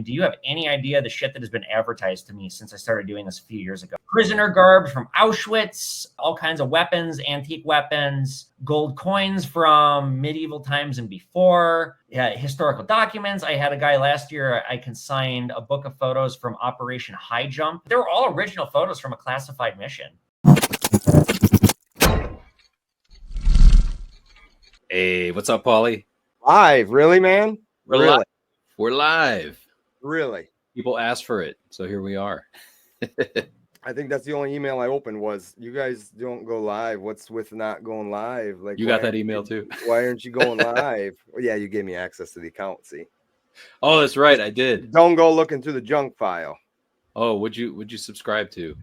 do you have any idea the shit that has been advertised to me since I started doing this a few years ago? Prisoner garbs from Auschwitz, all kinds of weapons, antique weapons, gold coins from medieval times and before, historical documents. I had a guy last year, I consigned a book of photos from Operation High Jump. They were all original photos from a classified mission. Hey, what's up, Pauly? Live, really, man? Really? We're live. Really? People asked for it, so here we are. I think that's the only email I opened was, you guys don't go live. What's with not going live? Like, you got that email too. Why aren't you going live? Well, yeah, you gave me access to the account, see? Oh, that's right, I did. Don't go looking through the junk file. Oh, would you subscribe to?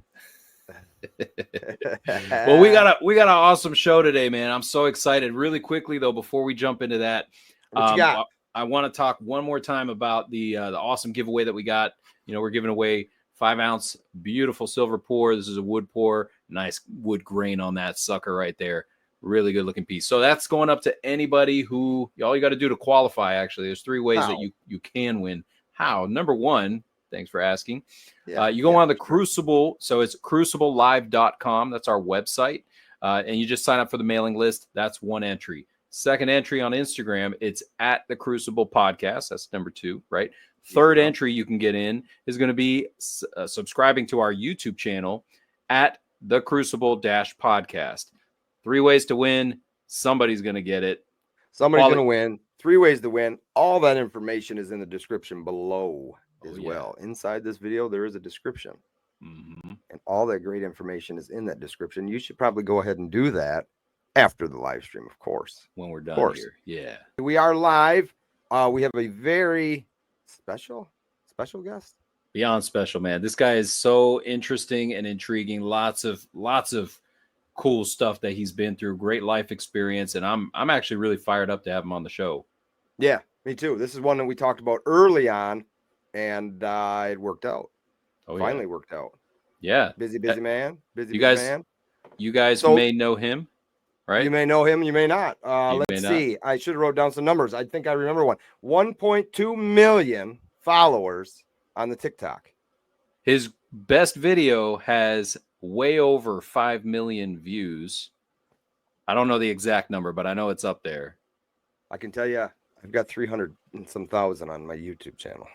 Well, we got an awesome show today, man. I'm so excited. Really quickly though, before we jump into that, what you got? I want to talk one more time about the awesome giveaway that we got. You know, we're giving away 5-ounce beautiful silver pour. This is a wood pour, nice wood grain on that sucker right there. Really good looking piece. So that's going up to anybody who, all you got to do to qualify. Actually, there's 3 ways that you can win. How? Number 1. Thanks for asking. You go on the Crucible. So it's cruciblelive.com. That's our website. And you just sign up for the mailing list. That's 1 entry. Second entry on Instagram, it's at the Crucible Podcast. That's number 2, right? Third entry you can get in is going to be subscribing to our YouTube channel at the Crucible-podcast. 3 ways to win. Somebody's going to get it. Somebody's going to win. 3 ways to win. All that information is in the description below. Well, inside this video there is a description, and all that great information is in that description. You should probably go ahead and do that after the live stream, of course, when we're done here. Yeah, we are live. We have a very special guest, beyond special, man. This guy is so interesting and intriguing. Lots of cool stuff that he's been through. Great life experience, and I'm actually really fired up to have him on the show. Yeah, me too. This is one that we talked about early on. And it worked out. Finally worked out. Yeah. Busy man. Busy man. You guys may know him, right? You may know him. You may not. Let's see. I should have wrote down some numbers. I think I remember one. 1.2 million followers on the TikTok. His best video has way over 5 million views. I don't know the exact number, but I know it's up there. I can tell you, I've got 300 and some thousand on my YouTube channel.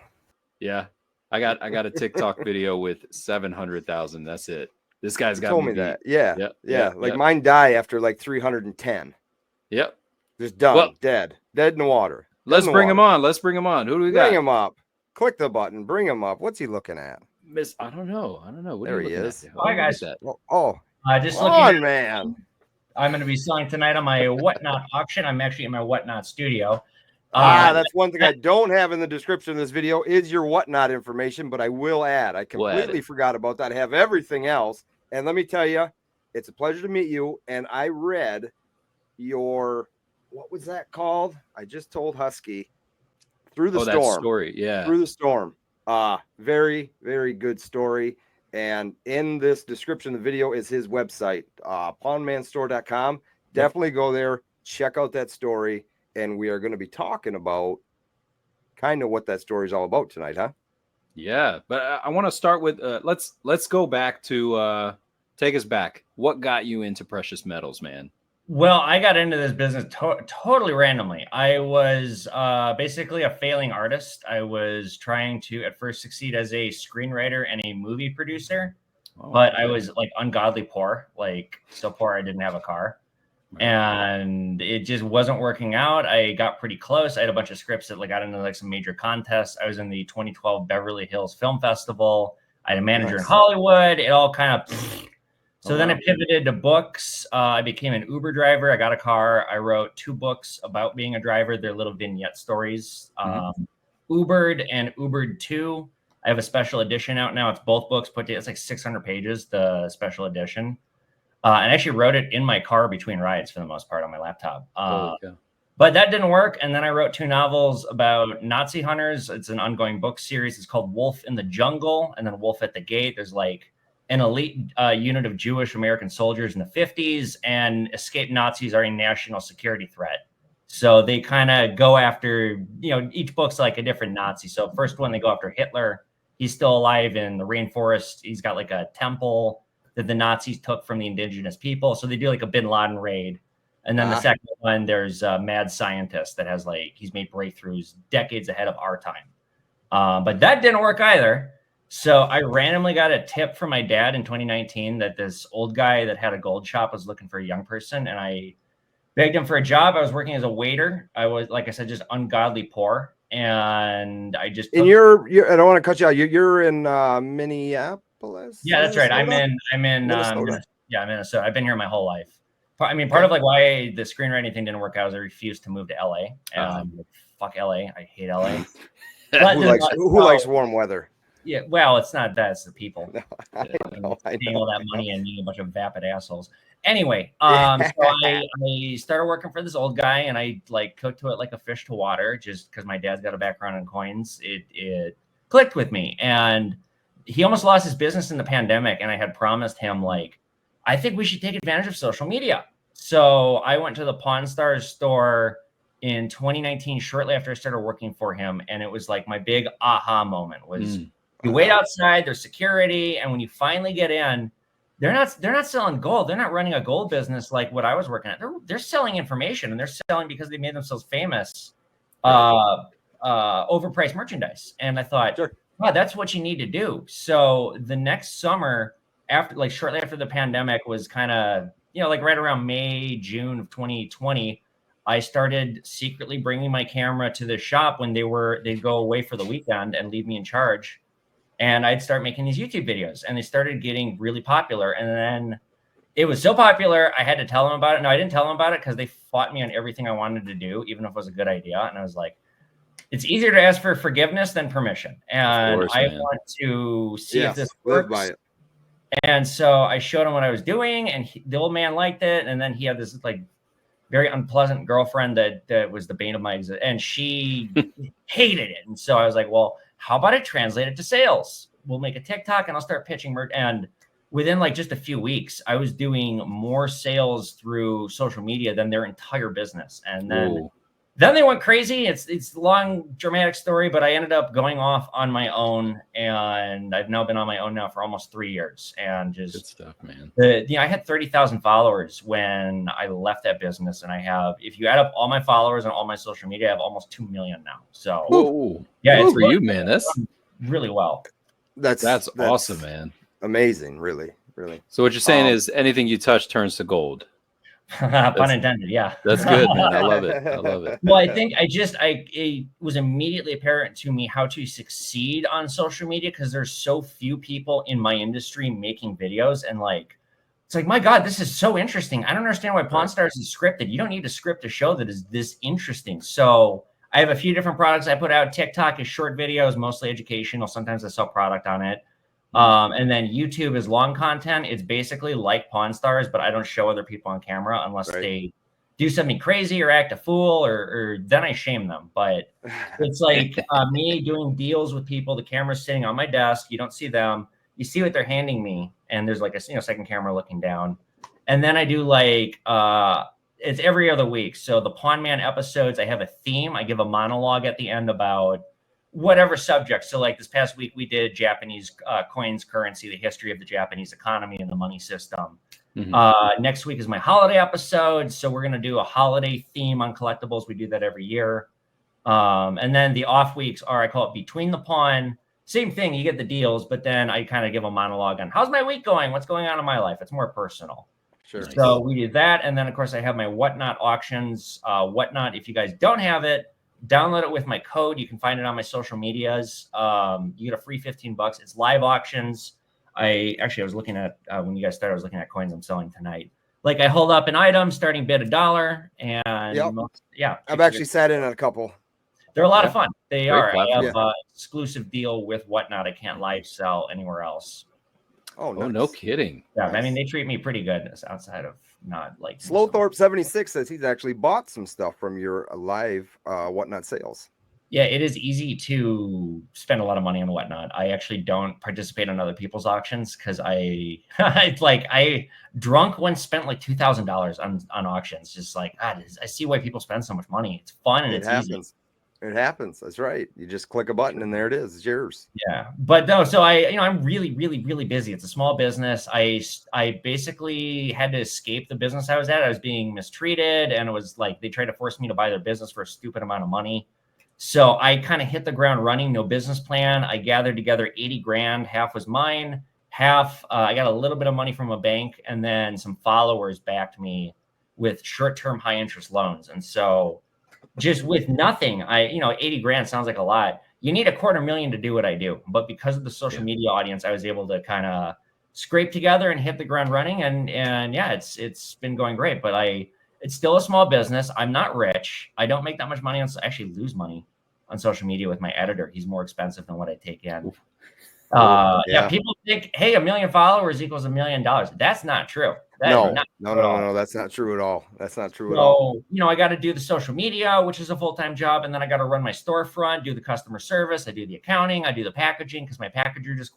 Yeah, I got a TikTok video with 700,000. That's it. This guy's got told me that. Yeah. Like mine die after like 310. Yep. Just done. Dead in the water. Let's bring him on. Let's bring him on. Who do we got? Bring him up. Click the button. Bring him up. What's he looking at? I don't know. What there he is. Hi guys. Just looking, man. I'm going to be selling tonight on my Whatnot auction. I'm actually in my Whatnot studio. That's one thing I don't have in the description of this video is your Whatnot information, but I will add. I completely forgot about that. I have everything else. And let me tell you, it's a pleasure to meet you. And I read your, what was that called? I just told Husky. Through the Storm. That story, yeah. Through the Storm. Very, very good story. And in this description of the video is his website, pawnmanstore.com. Definitely go there, check out that story. And we are going to be talking about kind of what that story is all about tonight, huh? Yeah, but I want to start with let's go back to take us back. What got you into precious metals, man? Well, I got into this business totally randomly. I was basically a failing artist. I was trying to at first succeed as a screenwriter and a movie producer, but I was like ungodly poor, like so poor I didn't have a car. And it just wasn't working out. I got pretty close. I had a bunch of scripts that got into like some major contests. I was in the 2012 Beverly Hills Film Festival. I had a manager in Hollywood. It all kind of so then I pivoted to books. I became an Uber driver. I got a car. I wrote 2 books about being a driver. They're little vignette stories. Ubered and Ubered 2. I have a special edition out now. It's both books put together. It's like 600 pages, the special edition. And I actually wrote it in my car between rides for the most part on my laptop. But that didn't work. And then I wrote 2 novels about Nazi hunters. It's an ongoing book series. It's called Wolf in the Jungle and then Wolf at the Gate. There's like an elite unit of Jewish American soldiers in the 50s, and escaped Nazis are a national security threat. So they kind of go after, each book's like a different Nazi. So first one, they go after Hitler. He's still alive in the rainforest. He's got like a temple that the Nazis took from the indigenous people. So they do like a Bin Laden raid. And then the second one, there's a mad scientist that has he's made breakthroughs decades ahead of our time. But that didn't work either. So I randomly got a tip from my dad in 2019 that this old guy that had a gold shop was looking for a young person. And I begged him for a job. I was working as a waiter. I was, like I said, just ungodly poor. And I just... And you're I don't want to cut you out. You're in Minneapolis? Yeah, that's right. I'm in Minnesota. Minnesota. I've been here my whole life. I mean, part of why the screenwriting thing didn't work out is I refused to move to LA. Fuck LA. I hate LA. Who likes warm weather? Yeah, well, it's not that. It's the people. No, I know. Paying all that money and being a bunch of vapid assholes. Anyway, so I started working for this old guy, and I cooked to it like a fish to water, just because my dad's got a background in coins. It clicked with me, and he almost lost his business in the pandemic, and I had promised him I think we should take advantage of social media. So I went to the Pawn Stars store in 2019, shortly after I started working for him, and it was like my big aha moment was you wait outside, there's security, and when you finally get in, they're not selling gold. They're not running a gold business like what I was working at. They're selling information, and they're selling because they made themselves famous, overpriced merchandise. And I thought, wow, that's what you need to do. So the next summer, after shortly after the pandemic was kind of, right around May, June of 2020, I started secretly bringing my camera to the shop when they'd go away for the weekend and leave me in charge. And I'd start making these YouTube videos, and they started getting really popular. And then it was so popular, I had to tell them about it. No, I didn't tell them about it because they fought me on everything I wanted to do, even if it was a good idea. And I was like, it's easier to ask for forgiveness than permission. And I want to see if this works. By it. And so I showed him what I was doing, and the old man liked it. And then he had this very unpleasant girlfriend that was the bane of my existence, and she hated it. And so I was like, well, how about I translate it to sales? We'll make a TikTok and I'll start pitching merch. And within just a few weeks, I was doing more sales through social media than their entire business. And then they went crazy. It's a long, dramatic story, but I ended up going off on my own, and I've now been on my own now for almost 3 years. And just good stuff, man. I had 30,000 followers when I left that business, and I have, if you add up all my followers and all my social media, I have almost 2 million now. So it's for you, man. That's really well. That's awesome, man. Amazing, really. So what you're saying is anything you touch turns to gold. Pun intended. Yeah, that's good, man. I love it. Well, I think it was immediately apparent to me how to succeed on social media, because there's so few people in my industry making videos, and it's like, my God, this is so interesting. I don't understand why Pawn Stars is scripted. You don't need to script a show that is this interesting. So I have a few different products I put out. TikTok is short videos, mostly educational. Sometimes I sell product on it. And then YouTube is long content. It's basically like Pawn Stars, but I don't show other people on camera unless they do something crazy or act a fool, or then I shame them. But it's me doing deals with people. The camera's sitting on my desk. You don't see them. You see what they're handing me, and there's a second camera looking down. And then I do it's every other week. So the Pawn Man episodes, I have a theme. I give a monologue at the end about whatever subject. So this past week, we did Japanese coins, currency, the history of the Japanese economy and the money system. Next week is my holiday episode. So we're going to do a holiday theme on collectibles. We do that every year. And then the off weeks are, I call it Between the Pawn. Same thing. You get the deals, but then I kind of give a monologue on how's my week going? What's going on in my life? It's more personal. Sure. So we do that. And then, of course, I have my Whatnot auctions. Whatnot, if you guys don't have it, download it with my code. You can find it on my social medias. You get a free $15. It's live auctions. I was looking at when you guys started, I was looking at coins I'm selling tonight. I hold up an item, starting bid $1, and I've actually sat in on a couple. They're a lot of fun. They Great are. Platform. I have an exclusive deal with Whatnot. I can't live sell anywhere else. Oh, nice. No kidding. Yeah, nice. I mean, they treat me pretty good outside of not Slowthorpe 76 says he's actually bought some stuff from your live Whatnot sales. Yeah, it is easy to spend a lot of money on whatnot. I actually don't participate in other people's auctions because I drunk once spent like $2,000 on auctions. Just like, God, I see why people spend so much money. It's fun and It it's happens. easy. It happens. That's right. You just click a button and there it is. It's yours. Yeah, but no. So I'm really, really, really busy. It's a small business. I basically had to escape the business I was at. I was being mistreated, and it was like they tried to force me to buy their business for a stupid amount of money. So I kind of hit the ground running, no business plan. I gathered together 80 grand. Half was mine. Half, I got a little bit of money from a bank, and then some followers backed me with short-term high interest loans. And so just with nothing, 80 grand sounds like a lot. You need $250,000 to do what I do. But because of the social media audience, I was able to kind of scrape together and hit the ground running. And yeah, it's been going great, but it's still a small business. I'm not rich. I don't make that much money. I actually lose money on social media with my editor. He's more expensive than what I take in. Yeah, people think, hey, 1 million followers equals $1 million. That's not true. No, that's not true at all. That's not true at all. I got to do the social media, which is a full-time job, and then I got to run my storefront, do the customer service, I do the accounting, I do the packaging because my packager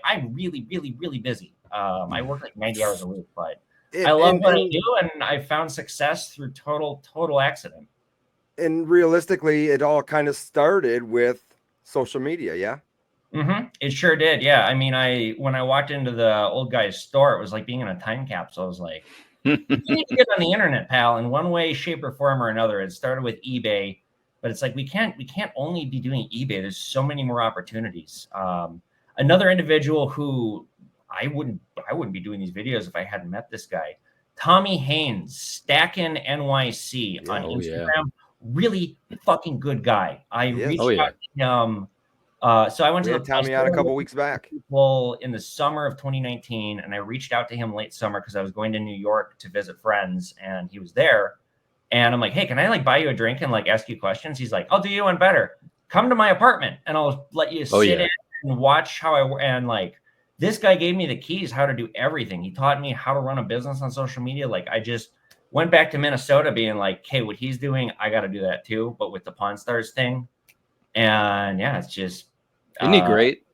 I'm really, really, really busy. I work like 90 hours a week, but I love what I do, and I found success through total accident. And realistically, it all kind of started with social media, yeah? Mm-hmm. It sure did, yeah. I mean, when I walked into the old guy's store, it was like being in a time capsule. I was like, you need to get on the internet, pal, in one way, shape, or form or another. It started with eBay, but it's like we can't only be doing eBay. There's so many more opportunities. Another individual who I wouldn't be doing these videos if I hadn't met this guy, Tommy Haines, StackingNYC on Instagram. Yeah. Really fucking good guy. I reached out to him. So I went to Tommy on a couple weeks back. People in the summer of 2019, and I reached out to him late summer because I was going to New York to visit friends, and he was there. And I'm like, hey, can I like buy you a drink and like ask you questions? He's like, I'll do you one better. Come to my apartment, and I'll let you sit in and watch how I and like. This guy gave me the keys how to do everything. He taught me how to run a business on social media. Like I just went back to Minnesota being like, hey, what he's doing, I got to do that too. But with the Pawn Stars thing. And yeah, it's just. Isn't he great?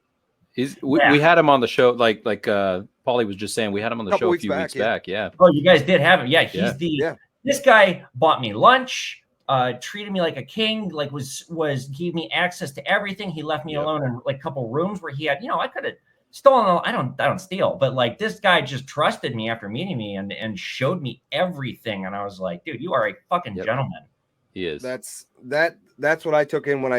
We had him on the show. Like Pauly was just saying, we had him on the show a few weeks back. Yeah. Oh, you guys did have him. Yeah. This guy bought me lunch, treated me like a king, like gave me access to everything. He left me alone in like a couple rooms where he had, I could have stolen. I don't steal, but like this guy just trusted me after meeting me and showed me everything. And I was like, dude, you are a fucking gentleman. He is. That's what I took in when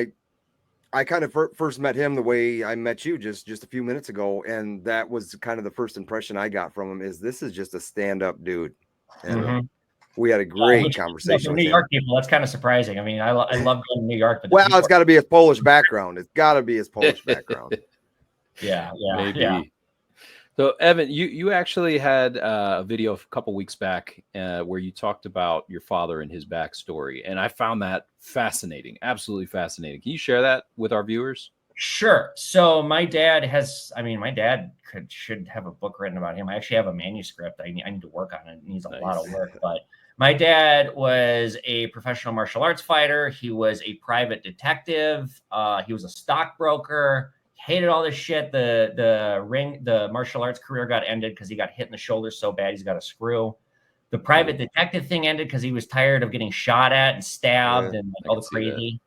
I kind of first met him the way I met you just a few minutes ago. And that was kind of the first impression I got from him is this is just a stand-up dude. And we had a great conversation. New York people, that's kind of surprising. I mean, I love going to New York. But it's got to be his Polish background. It's got to be his Polish background. Yeah, maybe. Yeah. So Evan, you actually had a video a couple weeks back where you talked about your father and his backstory, and I found that fascinating, absolutely fascinating. Can you share that with our viewers? Sure. So my dad should have a book written about him. I actually have a manuscript. I need to work on it. It needs a lot of work, but my dad was a professional martial arts fighter. He was a private detective. He was a stockbroker. Hated all this shit. The martial arts career got ended because he got hit in the shoulder so bad he's got a screw. The private detective thing ended because he was tired of getting shot at and stabbed and all the crazy.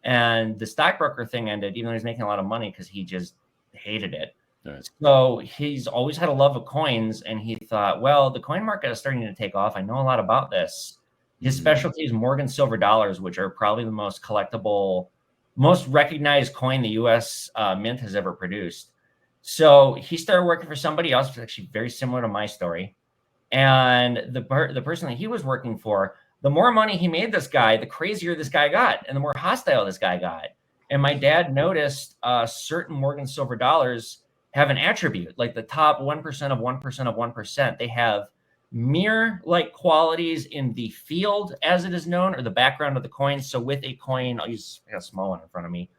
And the stockbroker thing ended, even though he's making a lot of money because he just hated it. Right. So he's always had a love of coins, and he thought, well, the coin market is starting to take off. I know a lot about this. His specialty is Morgan silver dollars, which are probably the most collectible, most recognized coin the U.S. Mint has ever produced. So he started working for somebody else, actually very similar to my story. And the person that he was working for, the more money he made this guy, the crazier this guy got, and the more hostile this guy got. And my dad noticed certain Morgan silver dollars have an attribute, like the top 1% of 1% of 1%. They have mirror-like qualities in the field, as it is known, or the background of the coin. So with a coin, I got a small one in front of me.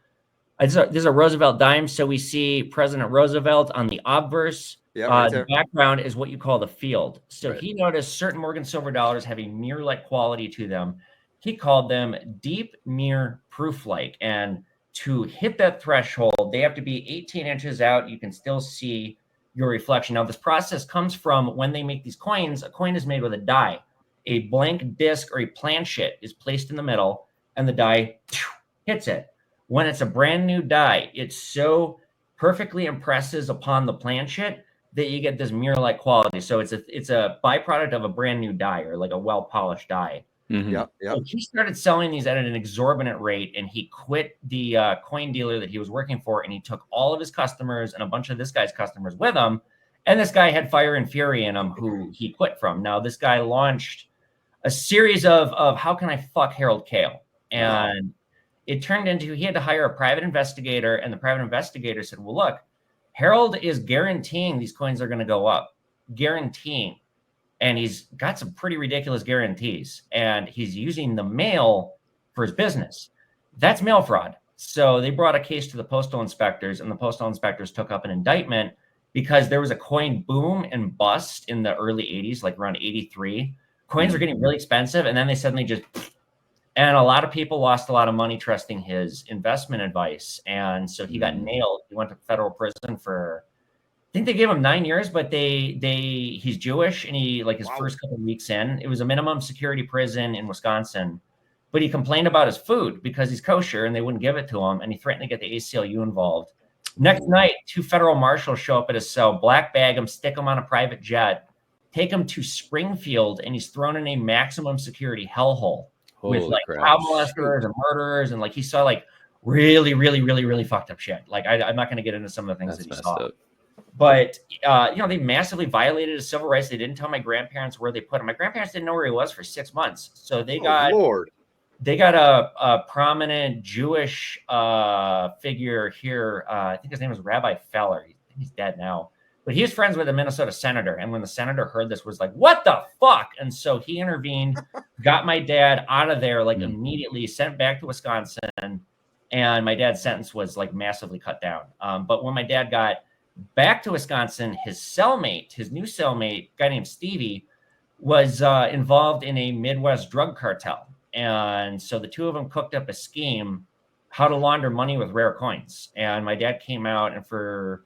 There's a Roosevelt dime. So we see President Roosevelt on the obverse. The background is what you call the field. So he noticed certain Morgan silver dollars have a mirror-like quality to them. He called them deep mirror proof-like. And to hit that threshold, they have to be 18 inches out. You can still see your reflection. Now, this process comes from when they make these coins. A coin is made with a die. A blank disc or a planchet is placed in the middle, and the die hits it. When it's a brand new die, it so perfectly impresses upon the planchet that you get this mirror-like quality. So it's a byproduct of a brand new die, or like a well-polished die. Mm-hmm. Yeah. So he started selling these at an exorbitant rate, and he quit the coin dealer that he was working for, and he took all of his customers and a bunch of this guy's customers with him. And this guy had fire and fury in him, who he quit from. Now, this guy launched a series of how can I fuck Harold Kail? And it turned into, he had to hire a private investigator, and the private investigator said, well, look, Harold is guaranteeing these coins are going to go up, guaranteeing. And he's got some pretty ridiculous guarantees, and he's using the mail for his business. That's mail fraud. So they brought a case to the postal inspectors, and the postal inspectors took up an indictment because there was a coin boom and bust in the early 80s, like around 83. Coins were getting really expensive, and then they suddenly just, and a lot of people lost a lot of money trusting his investment advice. And so he got nailed. He went to federal prison for, I think they gave him 9 years, but he's Jewish, and he, like, his first couple of weeks in, it was a minimum security prison in Wisconsin, but he complained about his food because he's kosher and they wouldn't give it to him, and he threatened to get the ACLU involved. Next night, 2 federal marshals show up at his cell, black bag him, stick him on a private jet, take him to Springfield, and he's thrown in a maximum security hellhole with like child molesters and murderers, and like he saw like really, really, really, really fucked up shit. Like I'm not going to get into some of the things that he saw. Up. But, they massively violated his civil rights. They didn't tell my grandparents where they put him. My grandparents didn't know where he was for 6 months. So they got a prominent Jewish figure here. I think his name was Rabbi Feller. He's dead now. But he was friends with a Minnesota senator. And when the senator heard this, was like, what the fuck? And so he intervened, got my dad out of there, like immediately, sent back to Wisconsin. And my dad's sentence was like massively cut down. But when my dad got back to Wisconsin, his new cellmate, a guy named Stevie, was involved in a Midwest drug cartel. And so the two of them cooked up a scheme how to launder money with rare coins. And my dad came out, and for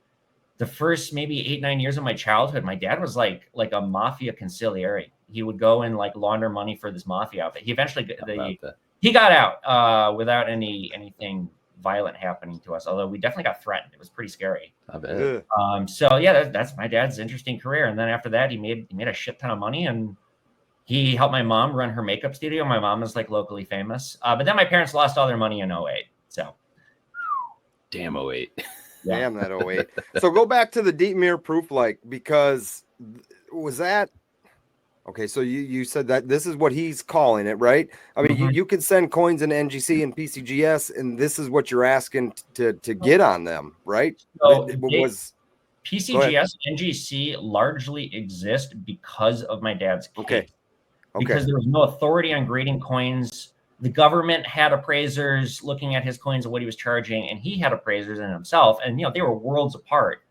the first maybe 8-9 years of my childhood, my dad was like a mafia consigliere. He would go and like launder money for this mafia outfit. He eventually he got out without anything violent happening to us, although we definitely got threatened. It was pretty scary. I bet. So yeah, that's my dad's interesting career. And then after that, he made a shit ton of money, and he helped my mom run her makeup studio. My mom is like locally famous. But then my parents lost all their money in 2008. So damn 2008. Yeah. Damn that 2008. So go back to the deep mirror proof, like, because was that okay? So you said that this is what he's calling it, right? I mean, you can send coins in NGC and PCGS, and this is what you're asking to get on them, right? So PCGS and NGC largely exist because of my dad's case. Okay. Because there was no authority on grading coins. The government had appraisers looking at his coins and what he was charging, and he had appraisers in himself, and they were worlds apart.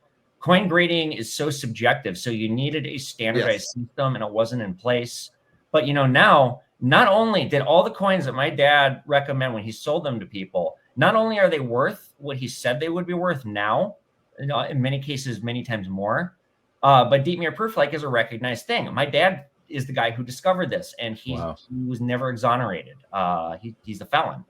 Coin grading is so subjective, so you needed a standardized system, and it wasn't in place. But now, not only did all the coins that my dad recommend when he sold them to people, not only are they worth what he said they would be worth now, in many cases, many times more, but deep mirror proof like is a recognized thing. My dad is the guy who discovered this, and he was never exonerated. He's a felon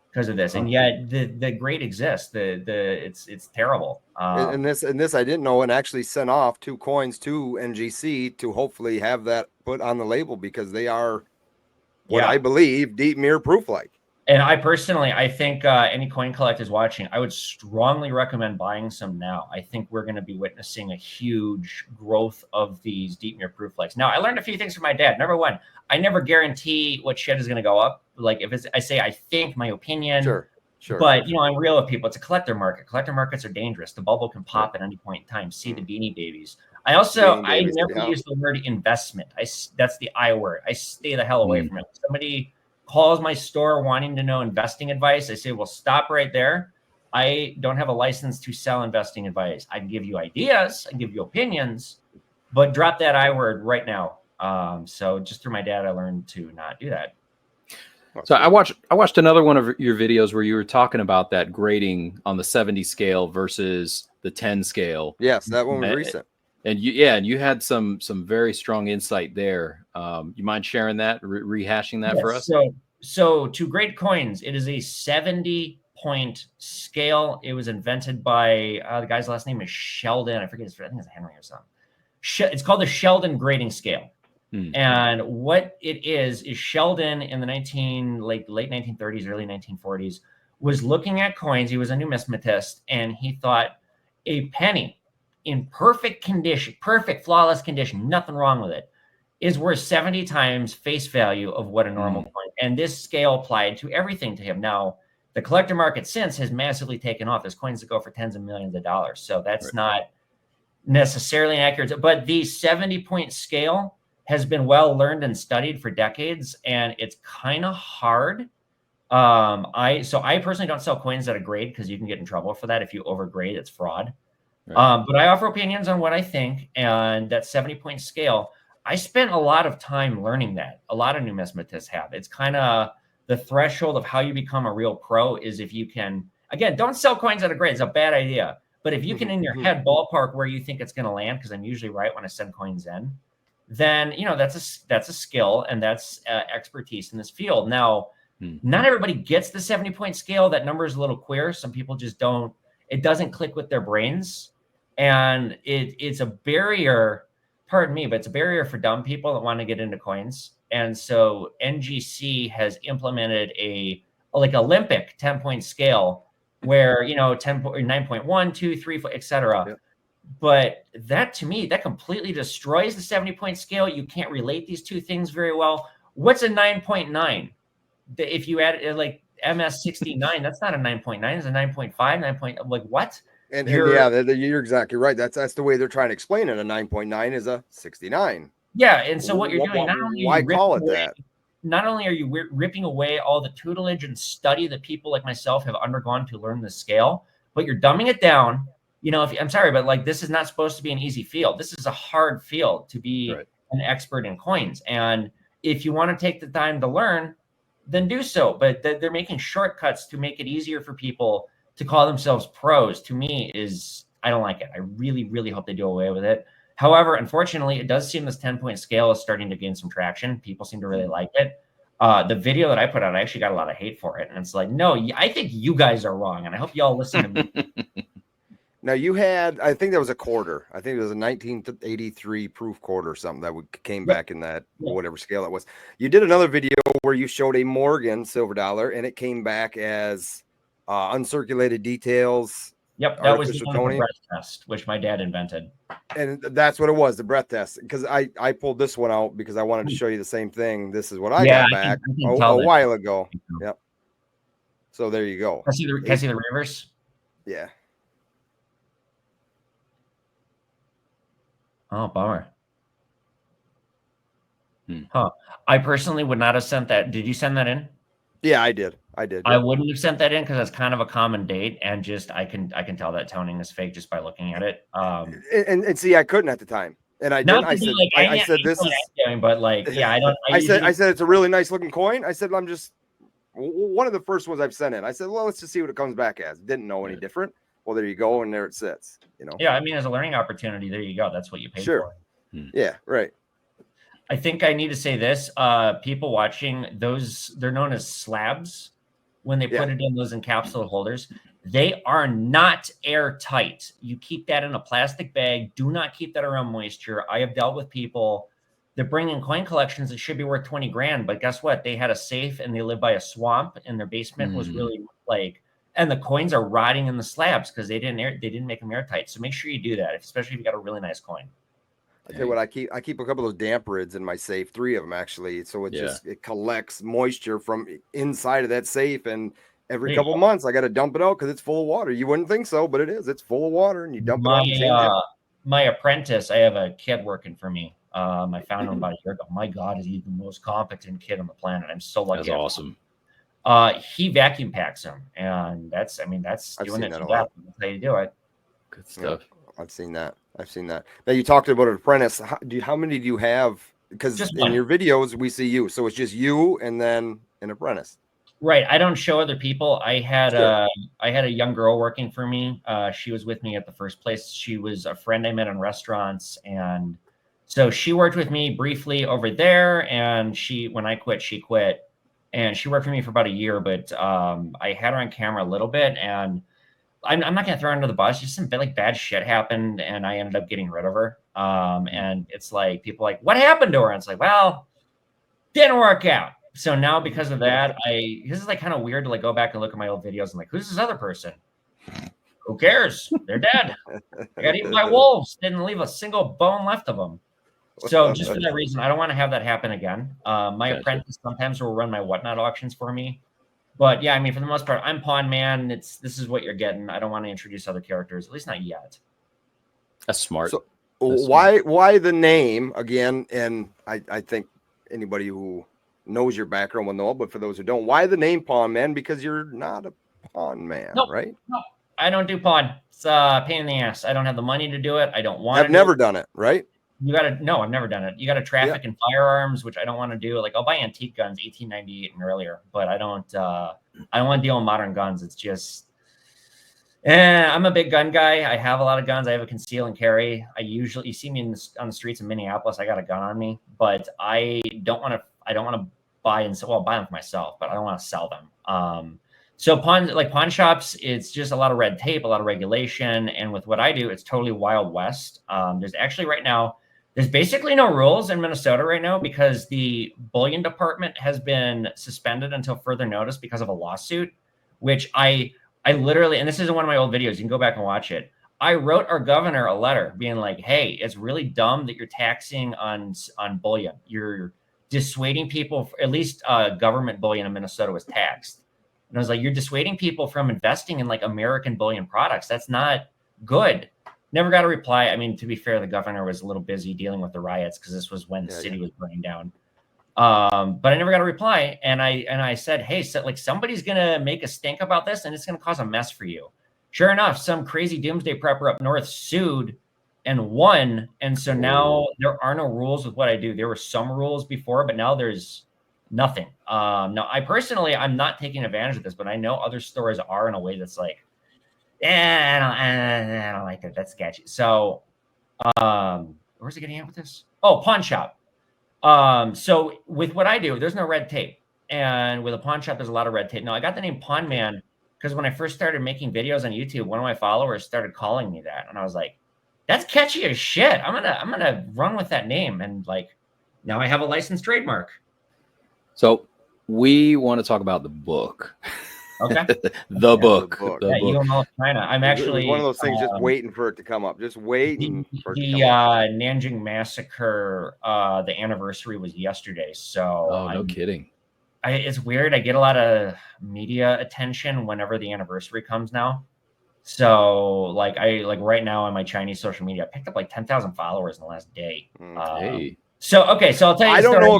because of this, and yet the grade exists. It's terrible. And this I didn't know, and actually sent off 2 coins to NGC to hopefully have that put on the label, because they are what I believe deep mirror proof like. And I think any coin collectors watching, I would strongly recommend buying some now. I think we're going to be witnessing a huge growth of these deep mirror proof likes. Now, I learned a few things from my dad. Number one, I never guarantee what shit is going to go up. Like I say, I think, my opinion. Sure. But I'm real with people. It's a collector market. Collector markets are dangerous. The bubble can pop at any point in time. See the Beanie Babies. I never use the word investment. That's the I word. I stay the hell away from it. Somebody calls my store wanting to know investing advice, I say, well, stop right there. I don't have a license to sell investing advice. I can give you ideas, I can give you opinions, but drop that I word right now. So just through my dad, I learned to not do that. So I watched another one of your videos where you were talking about that grading on the 70 scale versus the 10 scale. Yes, that one was recent. And you had some very strong insight there. You mind sharing that, rehashing that for us? So to grade coins, it is a 70-point scale. It was invented by the guy's last name is Sheldon. I forget his. I think it's Henry or something. It's called the Sheldon grading scale. And what it is Sheldon in the late 1930s, early 1940s was looking at coins. He was a numismatist, and he thought a penny in perfect condition, perfect flawless condition, nothing wrong with it, is worth 70 times face value of what a normal coin. And this scale applied to everything to him. Now, the collector market since has massively taken off. There's coins that go for tens of millions of dollars. So that's not necessarily accurate. But the 70-point scale has been well learned and studied for decades, and it's kind of hard. I personally don't sell coins at a grade because you can get in trouble for that. If you overgrade, it's fraud. Right. But I offer opinions on what I think, and that 70-point scale, I spent a lot of time learning that. A lot of numismatists have. It's kind of the threshold of how you become a real pro is if you can, again, don't sell coins at a grade. It's a bad idea. But if you can in your head ballpark where you think it's going to land, because I'm usually right when I send coins in, then that's a skill and that's expertise in this field. Now, not everybody gets the 70-point scale. That number is a little queer. Some people just don't. It doesn't click with their brains, and it's a barrier. Pardon me, but it's a barrier for dumb people that want to get into coins. And so NGC has implemented a Olympic 10-point scale where 9.1, 2, 3, 4, etc. Yep. But that, to me, that completely destroys the 70-point scale. You can't relate these two things very well. What's a 9.9? If you add it like MS69, that's not a 9.9. It's a 9.5, 9. Like what? And you're exactly right. That's the way they're trying to explain it. A 9.9 is a 69. Yeah, and so what you're doing why call it that? Not only are you ripping away all the tutelage and study that people like myself have undergone to learn the scale, but you're dumbing it down. I'm sorry, but like this is not supposed to be an easy field. This is a hard field to be an expert in coins. And if you want to take the time to learn, then do so. But they're making shortcuts to make it easier for people to call themselves pros. To me, I don't like it. I really, really hope they do away with it. However, unfortunately, it does seem this 10-point scale is starting to gain some traction. People seem to really like it. The video that I put out, I actually got a lot of hate for it. And it's like, no, I think you guys are wrong. And I hope y'all listen to me. Now you had, I think that was a quarter. I think it was a 1983 proof quarter or something that came back in that whatever scale it was. You did another video where you showed a Morgan silver dollar and it came back as uncirculated details. Yep, that was the breath test, which my dad invented. And that's what it was, the breath test. Because I pulled this one out because I wanted to show you the same thing. This is what I got back a while ago. Yep. So there you go. Can I see the reverse? Yeah. Oh, bummer. Huh. I personally would not have sent that. Did you send that in? Yeah, I did. I wouldn't have sent that in because that's kind of a common date, and just I can tell that toning is fake just by looking at it. And see, I couldn't at the time, and I didn't. I said this is, but like, yeah, I don't. I said it's a really nice looking coin. I said I'm just one of the first ones I've sent in. I said, well, let's just see what it comes back as. Didn't know any different. Well, there you go, and there it sits. Yeah, I mean, as a learning opportunity, there you go. That's what you paid for. Yeah, right. I think I need to say this. People watching those, they're known as slabs when they put it in those encapsulated holders. They are not airtight. You keep that in a plastic bag. Do not keep that around moisture. I have dealt with people that bring in coin collections that should be worth 20 grand, but guess what? They had a safe and they live by a swamp and their basement was really and the coins are rotting in the slabs because they didn't make them airtight. So make sure you do that, especially if you got a really nice coin. I tell you what, I keep a couple of those damp rids in my safe, 3 of them actually. So it collects moisture from inside of that safe, and every couple of months I got to dump it out because it's full of water. You wouldn't think so, but it is. It's full of water, and you dump it out and change it. My apprentice, I have a kid working for me. I found him about a year ago. My God, is he the most competent kid on the planet? I'm so lucky. That's awesome. He vacuum packs them, and that's doing it. That's how you do it. Good stuff. Yeah, I've seen that. Now you talked about an apprentice. How many do you have? Because in your videos we see you, so it's just you, and then an apprentice. Right. I don't show other people. I had a young girl working for me. She was with me at the first place. She was a friend I met in restaurants, and so she worked with me briefly over there. And when I quit, she quit, and she worked for me for about a year. But I had her on camera a little bit, and I'm not gonna throw her under the bus. Just some bad shit happened, and I ended up getting rid of her. And it's like people are like, what happened to her? And it's like, well, didn't work out. So now because of that, this is like kind of weird to like go back and look at my old videos and like, who's this other person? Who cares? They're dead. They got eaten by wolves. Didn't leave a single bone left of them. So just for that reason, I don't want to have that happen again. My apprentice sometimes will run my whatnot auctions for me. But yeah, I mean, for the most part, I'm Pawn Man. This is what you're getting. I don't want to introduce other characters, at least not yet. That's smart. So why the name again? And I think anybody who knows your background will know, but for those who don't, why the name Pawn Man? Because you're not a pawn man, right? No, I don't do pawn. It's a pain in the ass. I don't have the money to do it. I don't want to. I've never done it, right? No, I've never done it. You got to traffic in firearms, which I don't want to do. Like I'll buy antique guns, 1898 and earlier, but I don't want to deal with modern guns. It's just, I'm a big gun guy. I have a lot of guns. I have a conceal and carry. You see me on the streets of Minneapolis. I got a gun on me, but I don't want to buy and sell. Well, I'll buy them for myself, but I don't want to sell them. So pawn shops, it's just a lot of red tape, a lot of regulation. And with what I do, it's totally Wild West. There's actually right now, there's basically no rules in Minnesota right now because the bullion department has been suspended until further notice because of a lawsuit, which I literally, and this isn't one of my old videos, you can go back and watch it. I wrote our governor a letter being like, hey, it's really dumb that you're taxing on bullion. You're dissuading people, at least government bullion in Minnesota was taxed. And I was like, you're dissuading people from investing in like American bullion products. That's not good. Never got a reply. I mean, to be fair, the governor was a little busy dealing with the riots because this was when the city was burning down. But I never got a reply. And I said, hey, so like somebody's gonna make a stink about this and it's gonna cause a mess for you. Sure enough, some crazy doomsday prepper up north sued and won. And so now there are no rules with what I do. There were some rules before, but now there's nothing. Now I'm not taking advantage of this, but I know other stores are in a way that's like, I don't like that. That's sketchy. So, where's it getting at with this? Oh, pawn shop. So with what I do, there's no red tape. And with a pawn shop, there's a lot of red tape. Now, I got the name Pawn Man because when I first started making videos on YouTube, one of my followers started calling me that. And I was like, that's catchy as shit. I'm gonna run with that name. And like, now I have a licensed trademark. So we want to talk about the book. Okay. The book. You know China. I'm actually one of those things just waiting for it to come up. Just waiting for it to come up. Nanjing massacre, the anniversary was yesterday. So no kidding. It's weird. I get a lot of media attention whenever the anniversary comes now. So like right now on my Chinese social media, I picked up like 10,000 followers in the last day. So I'll tell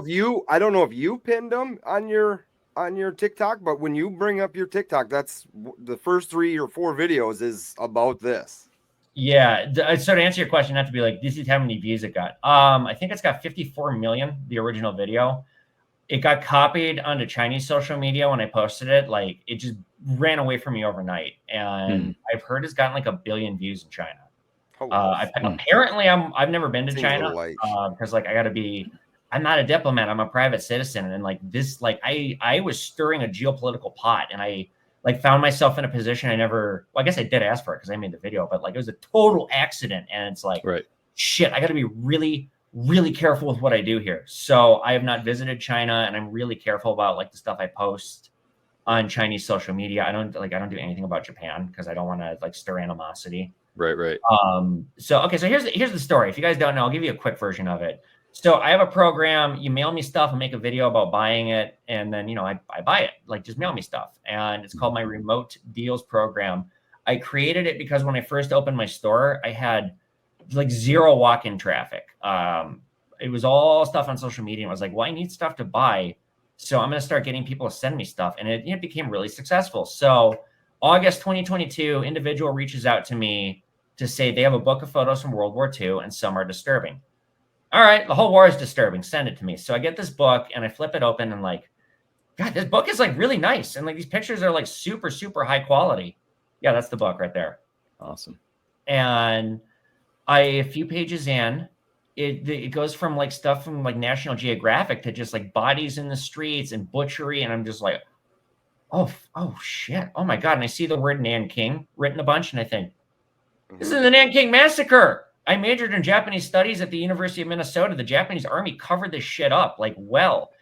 you. I don't know if you pinned them on your TikTok, but when you bring up your TikTok, that's the first 3 or 4 videos is about this. Yeah. So to answer your question, not to be like, this is how many views it got. I think it's got 54 million, the original video. It got copied onto Chinese social media when I posted it. Like it just ran away from me overnight. And I've heard it's gotten like 1 billion views in China. Apparently I've never been to China because like I'm not a diplomat. I'm a private citizen. And like this, like I was stirring a geopolitical pot and I like found myself in a position I guess I did ask for it because I made the video, but like it was a total accident. And it's like, shit, I got to be really, really careful with what I do here. So I have not visited China and I'm really careful about like the stuff I post on Chinese social media. I don't do anything about Japan because I don't want to like stir animosity. Right. So here's the story. If you guys don't know, I'll give you a quick version of it. So I have a program, you mail me stuff and make a video about buying it. And then, I buy it, like just mail me stuff. And it's called my remote deals program. I created it because when I first opened my store, I had like 0 walk-in traffic. It was all stuff on social media. I was like, well, I need stuff to buy. So I'm going to start getting people to send me stuff. And it became really successful. So August 2022, individual reaches out to me to say they have a book of photos from World War II and some are disturbing. All right, the whole war is disturbing. Send it to me. So I get this book and I flip it open and like God, this book is like really nice. And like these pictures are like super, super high quality. Yeah, that's the book right there. Awesome. And a few pages in, it goes from like stuff from like National Geographic to just like bodies in the streets and butchery. And I'm just like, oh shit. Oh my God. And I see the word Nanking written a bunch. And I think, this is the Nanking Massacre. I majored in Japanese studies at the University of Minnesota. The Japanese army covered this shit up like well.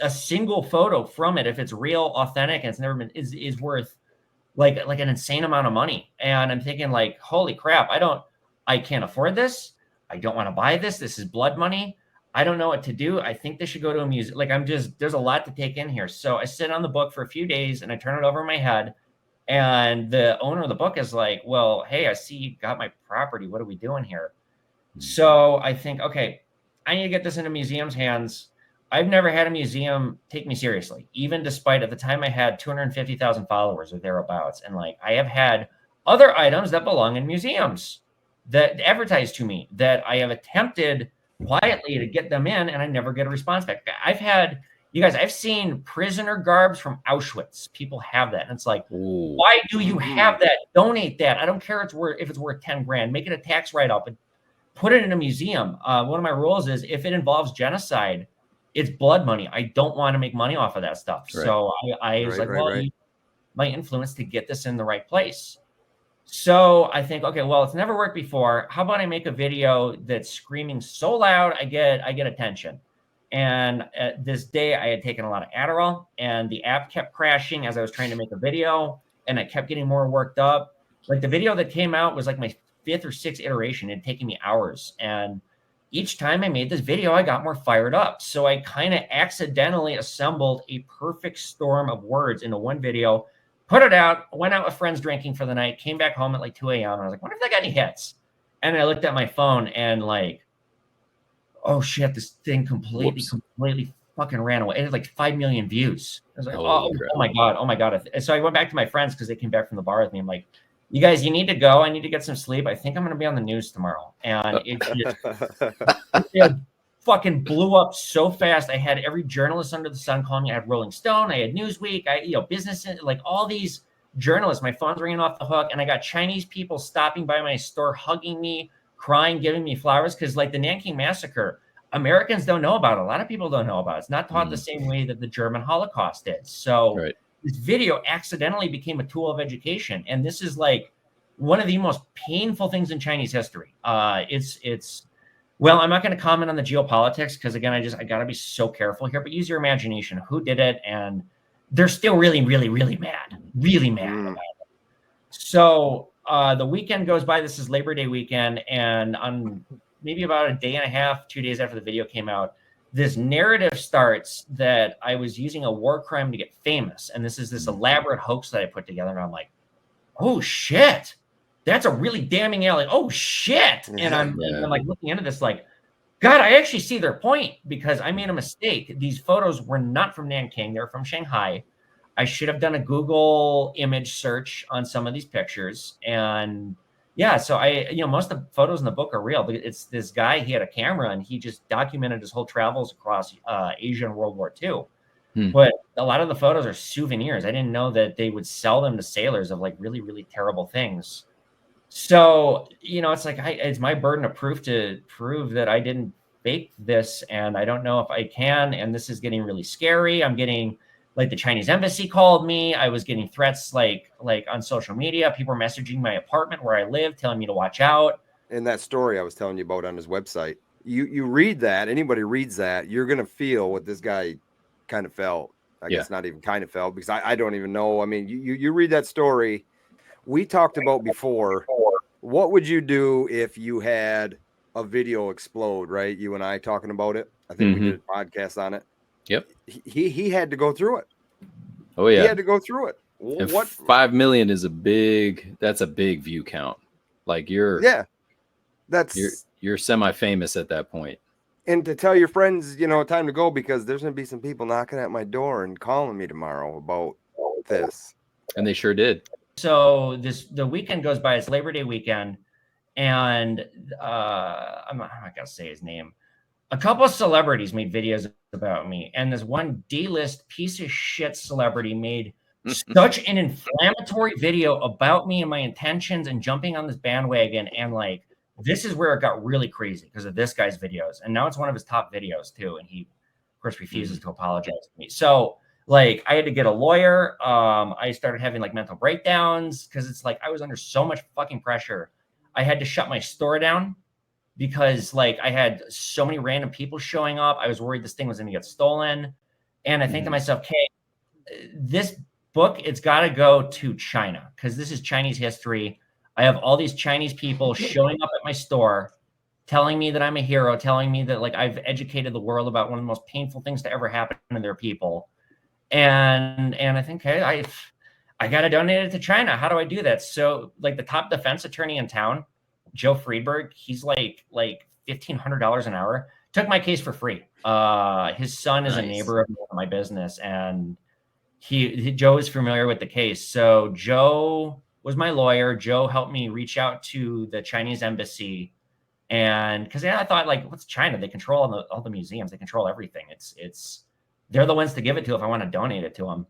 A single photo from it, if it's real, authentic, and it's never been, is worth like an insane amount of money. And I'm thinking like, holy crap, I can't afford this. I don't want to buy this. This is blood money. I don't know what to do. I think they should go to a museum. Like there's a lot to take in here. So I sit on the book for a few days and I turn it over in my head. And the owner of the book is like, well, hey, I see you got my property. What are we doing here? So I think, okay, I need to get this into museum's hands. I've never had a museum take me seriously, even despite at the time I had 250,000 followers or thereabouts. And like, I have had other items that belong in museums that advertise to me that I have attempted quietly to get them in and I never get a response back. I've seen prisoner garbs from Auschwitz. People have that. And it's like, why do you have that? Donate that. I don't care if it's worth 10 grand, make it a tax write-off, but put it in a museum. One of my rules is if it involves genocide, it's blood money. I don't want to make money off of that stuff. Right. So I was use my influence to get this in the right place. So I think, okay, well, it's never worked before. How about I make a video that's screaming so loud I get attention? And this day I had taken a lot of Adderall and the app kept crashing as I was trying to make a video and I kept getting more worked up. Like the video that came out was like my 5th or 6th iteration. It had taken me hours. And each time I made this video, I got more fired up. So I kind of accidentally assembled a perfect storm of words into one video, put it out, went out with friends drinking for the night, came back home at like 2 a.m. And I was like, wonder if I got any hits. And I looked at my phone and like, oh shit, this thing completely fucking ran away. It had like 5 million views. I was like, oh my God. And so I went back to my friends because they came back from the bar with me. I'm like, you guys, you need to go. I need to get some sleep. I think I'm going to be on the news tomorrow. And it fucking blew up so fast. I had every journalist under the sun calling me. I had Rolling Stone. I had Newsweek. Business, like all these journalists. My phone's ringing off the hook. And I got Chinese people stopping by my store, hugging me, crying, giving me flowers. Because like the Nanking Massacre, Americans don't know about it. A lot of people don't know about it. It's not taught the same way that the German Holocaust is. So this video accidentally became a tool of education. And this is like one of the most painful things in Chinese history. Well, I'm not going to comment on the geopolitics because again, I got to be so careful here, but use your imagination. Who did it? And they're still really, really, really mad about it. So the weekend goes by. This is Labor Day weekend. And on maybe about a day and a half, 2 days after the video came out, this narrative starts that I was using a war crime to get famous. And this is this elaborate hoax that I put together. And I'm like, oh shit, that's a really damning alley. Oh shit. And I'm like looking into this like, God, I actually see their point because I made a mistake. These photos were not from Nanking. They're from Shanghai. I should have done a Google image search on some of these pictures. And yeah, so most of the photos in the book are real. It's this guy, he had a camera and he just documented his whole travels across Asia and World War II. But a lot of the photos are souvenirs. I didn't know that they would sell them to sailors of like really, really terrible things. So, it's like, it's my burden of proof to prove that I didn't fake this. And I don't know if I can. And this is getting really scary. I'm getting like the Chinese embassy called me. I was getting threats like on social media. People were messaging my apartment where I live, telling me to watch out. In that story I was telling you about on his website, you read that, anybody reads that, you're going to feel what this guy kind of felt. I guess not even kind of felt because I don't even know. I mean, you read that story. We talked about before, what would you do if you had a video explode, right? You and I talking about it. I think we did a podcast on it. Yep. He had to go through it. Oh yeah. He had to go through it. And what 5 million is that's a big view count. Like you're semi-famous at that point. And to tell your friends, time to go because there's going to be some people knocking at my door and calling me tomorrow about this. And they sure did. So the weekend goes by. It's Labor Day weekend. And I'm not going to say his name. a couple of celebrities made videos about me, and this one D-list piece of shit celebrity made such an inflammatory video about me and my intentions and jumping on this bandwagon. And like, this is where it got really crazy because of this guy's videos. And now it's one of his top videos too. And he, of course, refuses to apologize to me. So like, I had to get a lawyer. I started having like mental breakdowns because it's like, I was under so much fucking pressure. I had to shut my store down because like I had so many random people showing up. I was worried this thing was going to get stolen. And I think to myself, okay, this book, it's got to go to China because this is Chinese history. I have all these Chinese people showing up at my store telling me that I'm a hero, telling me that like I've educated the world about one of the most painful things to ever happen to their people. And I think, hey, I got to donate it to China. How do I do that? So like the top defense attorney in town, Joe Friedberg, he's like $1,500 an hour, took my case for free. His son is a neighbor of my business, and Joe is familiar with the case. So Joe was my lawyer. Joe helped me reach out to the Chinese embassy. And because I thought, like, what's China? They control all the museums. They control everything. They're the ones to give it to if I want to donate it to them.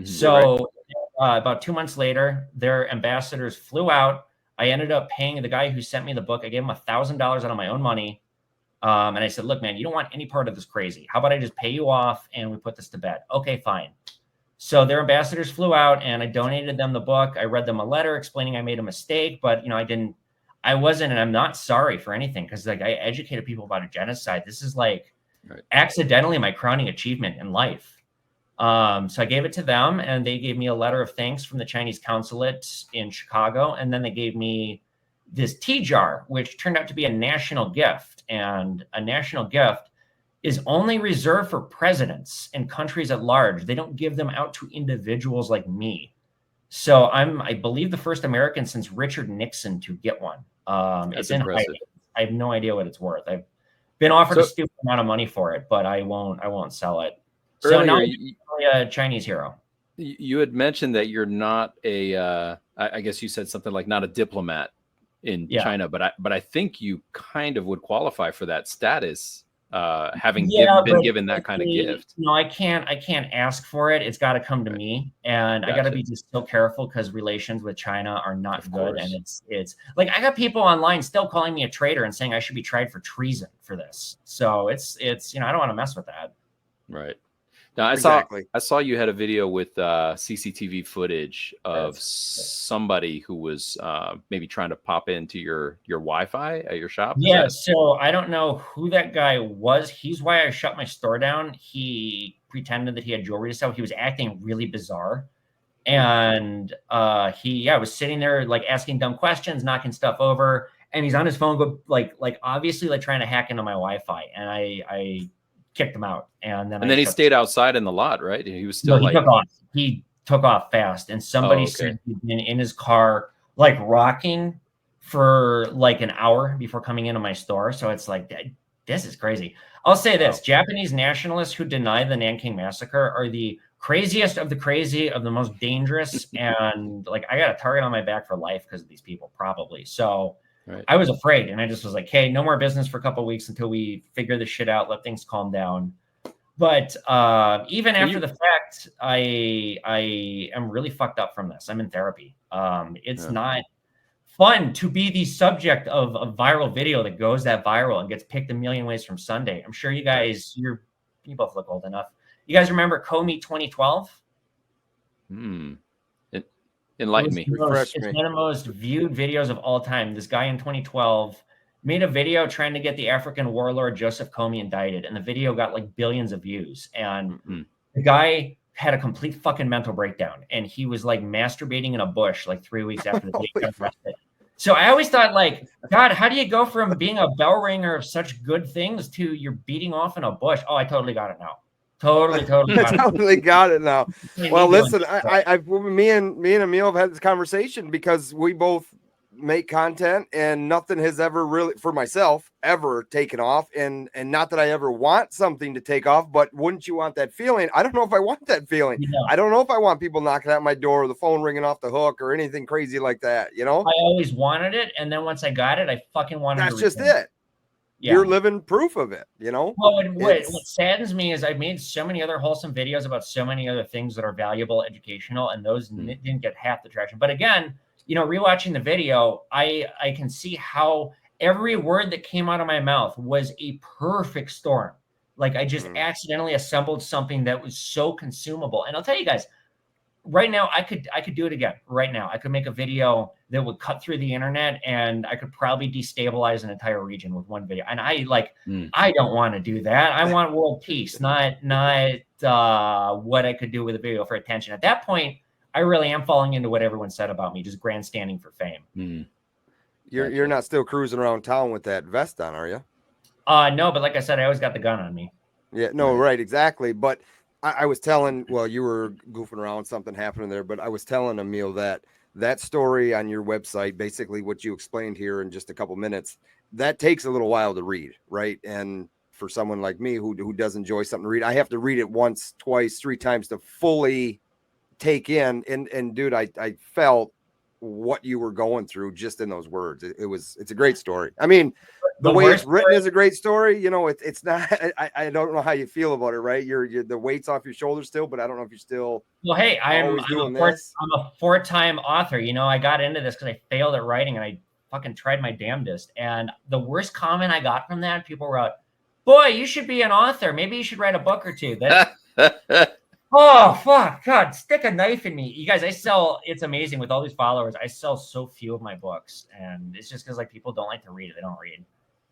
So about 2 months later, their ambassadors flew out. I ended up paying the guy who sent me the book. I gave him $1,000 out of my own money. And I said, look, man, you don't want any part of this crazy. How about I just pay you off and we put this to bed? Okay, fine. So their ambassadors flew out and I donated them the book. I read them a letter explaining I made a mistake, but I wasn't, and I'm not sorry for anything because like I educated people about a genocide. This is like accidentally my crowning achievement in life. So I gave it to them and they gave me a letter of thanks from the Chinese consulate in Chicago. And then they gave me this tea jar, which turned out to be a national gift. And a national gift is only reserved for presidents and countries at large. They don't give them out to individuals like me. So I believe, the first American since Richard Nixon to get one. It's in hiding. I have no idea what it's worth. I've been offered a stupid amount of money for it, but I won't sell it. So now I'm a Chinese hero. You had mentioned that you're not I guess you said something like not a diplomat in China, but I think you kind of would qualify for that status, having been given that kind of gift. No, I can't ask for it. It's got to come to me, and I got to be just so careful because relations with China are not good. And it's like I got people online still calling me a traitor and saying I should be tried for treason for this. So it's I don't want to mess with that. Right. Now, I saw you had a video with CCTV footage of somebody who was maybe trying to pop into your Wi-Fi at your shop. Yeah, so I don't know who that guy was. He's why I shut my store down. He pretended that he had jewelry to sell. He was acting really bizarre. And he was sitting there like asking dumb questions, knocking stuff over. And he's on his phone, like obviously like trying to hack into my Wi-Fi. And I kicked him out, and then he stayed outside in the lot, right? He was still he took off fast, and somebody said he'd been in his car like rocking for like an hour before coming into my store. So it's like, this is crazy. I'll say this: Japanese nationalists who deny the Nanking massacre are the craziest of the crazy, of the most dangerous, and like I got a target on my back for life because of these people, probably. So I was afraid, and I just was like, hey, no more business for a couple of weeks until we figure this shit out, let things calm down. But even after the fact, I am really fucked up from this. I'm in therapy. It's not fun to be the subject of a viral video that goes that viral and gets picked a million ways from Sunday. I'm sure you guys, you both look old enough. You guys remember Comey 2012? Enlighten me. It's one of the most viewed videos of all time. This guy in 2012 made a video trying to get the African warlord Joseph Comey indicted, and the video got like billions of views. And the guy had a complete fucking mental breakdown, and he was like masturbating in a bush like 3 weeks after the video got arrested. So I always thought, like, God, how do you go from being a bell ringer of such good things to you're beating off in a bush? Oh, I totally got it now. Totally got it now. Well, listen, me and Emil have had this conversation because we both make content, and nothing has ever really, for myself, ever taken off. And not that I ever want something to take off, but wouldn't you want that feeling? I don't know if I want that feeling. I don't know if I want people knocking at my door, or the phone ringing off the hook, or anything crazy like that. I always wanted it, and then once I got it, I fucking wanted. That's just it. you're living proof of it, you know? Well, what saddens me is I've made so many other wholesome videos about so many other things that are valuable, educational, and those didn't get half the traction. But again, you know, rewatching the video, I can see how every word that came out of my mouth was a perfect storm. Like I just accidentally assembled something that was so consumable. And I'll tell you guys, right now, I could do it again. Right now, I could make a video that would cut through the internet, and I could probably destabilize an entire region with one video. And I don't want to do that. I want world peace, not what I could do with a video for attention. At that point, I really am falling into what everyone said about me, just grandstanding for fame. You're not still cruising around town with that vest on, are you? No, but like I said, I always got the gun on me. Yeah, no, right, exactly. But I was telling, well, you were goofing around, something happening there, but I was telling Emil that story on your website, basically what you explained here in just a couple minutes, that takes a little while to read, right? And for someone like me who does enjoy something to read, I have to read it once, twice, 3 times to fully take in. And dude, I felt what you were going through just in those words. It's a great story. I mean, the way it's written is a great story. You know, it's not, I don't know how you feel about it, right? You're the weight's off your shoulders still, but I don't know if you're still. Well, hey, I'm a 4-time author. You know, I got into this because I failed at writing and I fucking tried my damnedest. And the worst comment I got from that, people wrote, "Boy, you should be an author. Maybe you should write a book or two." Oh, fuck. God, stick a knife in me. You guys, it's amazing with all these followers. I sell so few of my books. And it's just because like people don't like to read it. They don't read.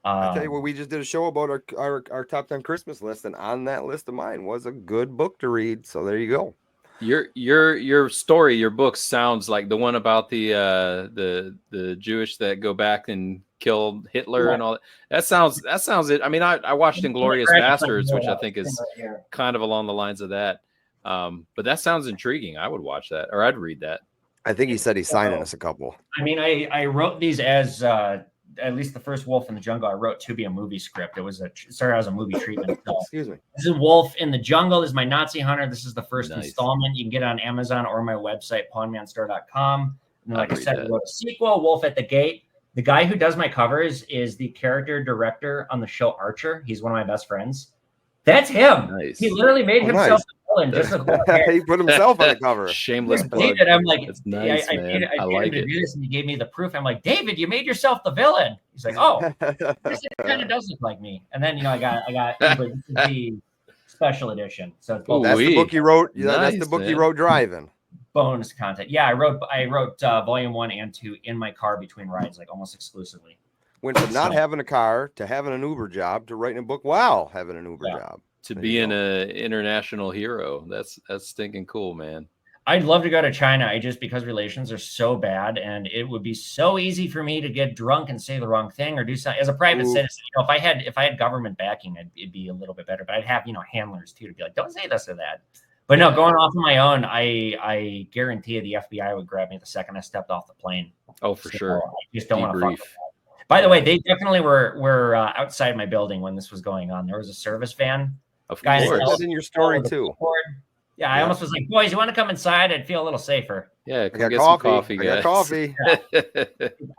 I tell you what, we just did a show about our top 10 Christmas list, and on that list of mine was a good book to read. So there you go. Your story, your book sounds like the one about the Jewish that go back and kill Hitler and all that. That sounds it. I mean, I watched Inglourious Bastards, which I think is kind of along the lines of that. But that sounds intriguing. I would watch that, or I'd read that. I think he said he's signing us a couple. I mean, I wrote these as at least the first Wolf in the Jungle I wrote to be a movie script. It started as a movie treatment. So, excuse me. This is Wolf in the Jungle. This is my Nazi Hunter. This is the first installment. You can get it on Amazon or my website, pawnmanstore.com. And like I said, I wrote a sequel, Wolf at the Gate. The guy who does my covers is the character director on the show Archer. He's one of my best friends. That's him. Nice. He literally made himself the villain just with he put himself on the cover. Shameless plug. David, I'm like, that's nice, I paid him to do this, and he gave me the proof. I'm like, David, you made yourself the villain. He's like, oh, this kind of does look like me. And then, you know, I got this is the special edition. So that's the book you wrote. That's the book you wrote driving. Bonus content. Yeah, I wrote volume 1 and 2 in my car between rides, like almost exclusively. Went from not having a car to having an Uber job to writing a book while having an Uber job. To being an international hero. That's stinking cool, man. I'd love to go to China. Because relations are so bad, and it would be so easy for me to get drunk and say the wrong thing or do something as a private citizen. You know, if I had government backing, it'd be a little bit better. But I'd have, you know, handlers too to be like, don't say this or that. But no, going off on my own, I guarantee you the FBI would grab me the second I stepped off the plane. Oh, for sure. I just don't want to fuck with that. By the way, they definitely were outside my building when this was going on. There was a service van. Of course. That's in your story too. Yeah, I almost was like, boys, you want to come inside? I'd feel a little safer. Yeah, I got some coffee. I got coffee. I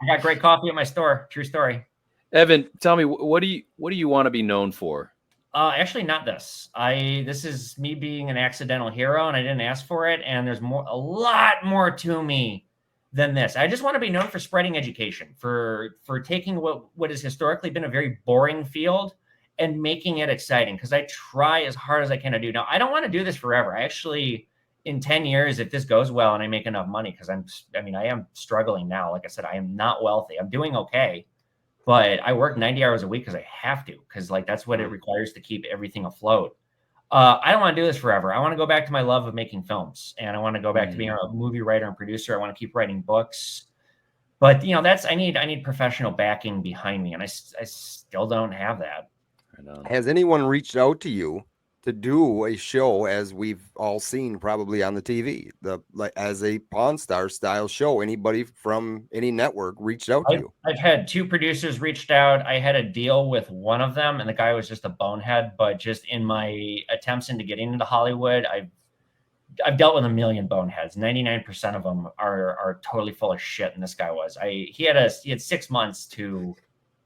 got great coffee at my store. True story. Evan, tell me, what do you want to be known for? Actually, not this. This is me being an accidental hero, and I didn't ask for it. And there's a lot more to me than this. I just want to be known for spreading education, for taking what has historically been a very boring field and making it exciting, because I try as hard as I can to do. Now, I don't want to do this forever. I actually, in 10 years, if this goes well and I make enough money, because I am struggling now. Like I said, I am not wealthy. I'm doing okay, but I work 90 hours a week because I have to, because like that's what it requires to keep everything afloat. I don't want to do this forever. I want to go back to my love of making films, and I want to go back to being a movie writer and producer. I want to keep writing books, but you know, I need professional backing behind me, and I still don't have that. Has anyone reached out to you to do a show, as we've all seen probably on the TV, as a Pawn Star style show? Anybody from any network reached out to you? I've had 2 producers reached out. I had a deal with one of them, and the guy was just a bonehead. But just in my attempts into getting into Hollywood, I've dealt with a million boneheads. 99% of them are totally full of shit, and this guy was. He had 6 months to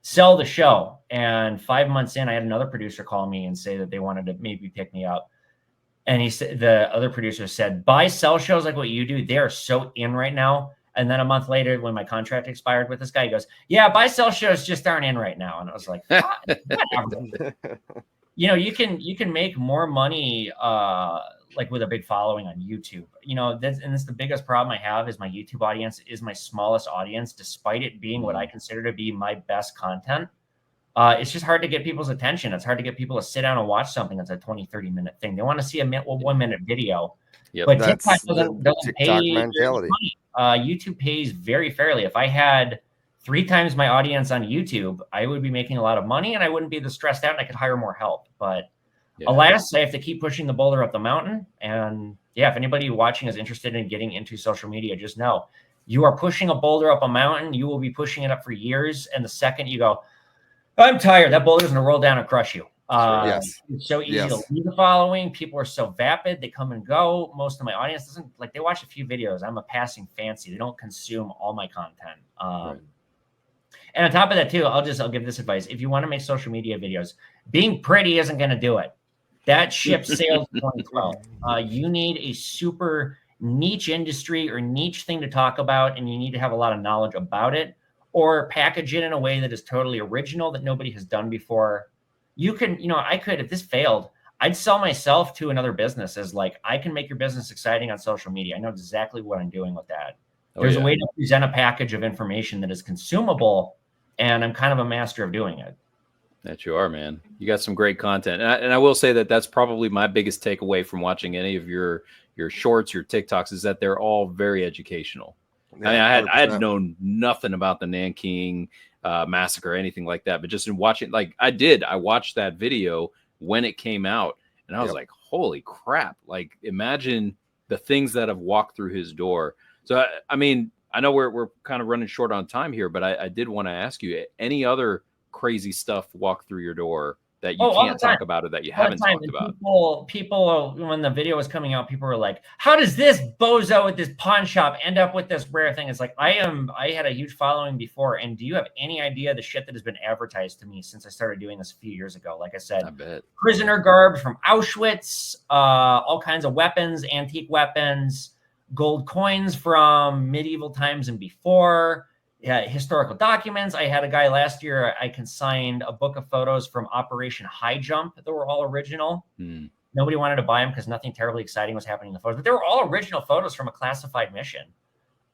sell the show. And 5 months in, I had another producer call me and say that they wanted to maybe pick me up. And he said, the other producer said, buy sell shows like what you do. They are so in right now. And then a month later, when my contract expired with this guy, he goes, yeah, buy sell shows just aren't in right now. And I was like, whatever. You know, you can make more money like with a big following on YouTube. You know, that's the biggest problem I have is my YouTube audience is my smallest audience, despite it being what I consider to be my best content. It's just hard to get people's attention. It's hard to get people to sit down and watch something that's a 20, 30-minute thing. They want to see a 1-minute video. Yep. But TikTok doesn't TikTok pay mentality. money. YouTube pays very fairly. If I had 3 times my audience on YouTube, I would be making a lot of money and I wouldn't be this stressed out and I could hire more help. But alas, I have to keep pushing the boulder up the mountain. And yeah, if anybody watching is interested in getting into social media, just know you are pushing a boulder up a mountain. You will be pushing it up for years. And the second you go, I'm tired, that boulder's going to roll down and crush you. It's so easy to leave the following. People are so vapid. They come and go. Most of my audience doesn't like, they watch a few videos. I'm a passing fancy. They don't consume all my content. And on top of that too, I'll give this advice. If you want to make social media videos, being pretty isn't going to do it. That ship sailed in 2012. You need a super niche industry or niche thing to talk about, and you need to have a lot of knowledge about it, or package it in a way that is totally original that nobody has done before. You can, you know, I could, if this failed, I'd sell myself to another business as like, I can make your business exciting on social media. I know exactly what I'm doing with that. There's a way to present a package of information that is consumable, and I'm kind of a master of doing it. That you are, man. You got some great content. And I will say that that's probably my biggest takeaway from watching any of your shorts, your TikToks, is that they're all very educational. Yeah, I mean, I had known nothing about the Nanking massacre or anything like that, but just in watching, like I watched that video when it came out, and I was like, holy crap. Like, imagine the things that have walked through his door. So, I mean, I know we're kind of running short on time here, but I did want to ask you, any other crazy stuff walk through your door that you can't talk about or that you haven't talked about? People, when the video was coming out, people were like, how does this bozo at this pawn shop end up with this rare thing? It's like, I had a huge following before. And do you have any idea the shit that has been advertised to me since I started doing this a few years ago? Like I said, I bet. Prisoner garb from Auschwitz, all kinds of weapons, antique weapons, gold coins from medieval times and before. Historical documents. I had a guy last year, I consigned a book of photos from Operation High Jump that were all original. Nobody wanted to buy them because nothing terribly exciting was happening in the photos, but they were all original photos from a classified mission.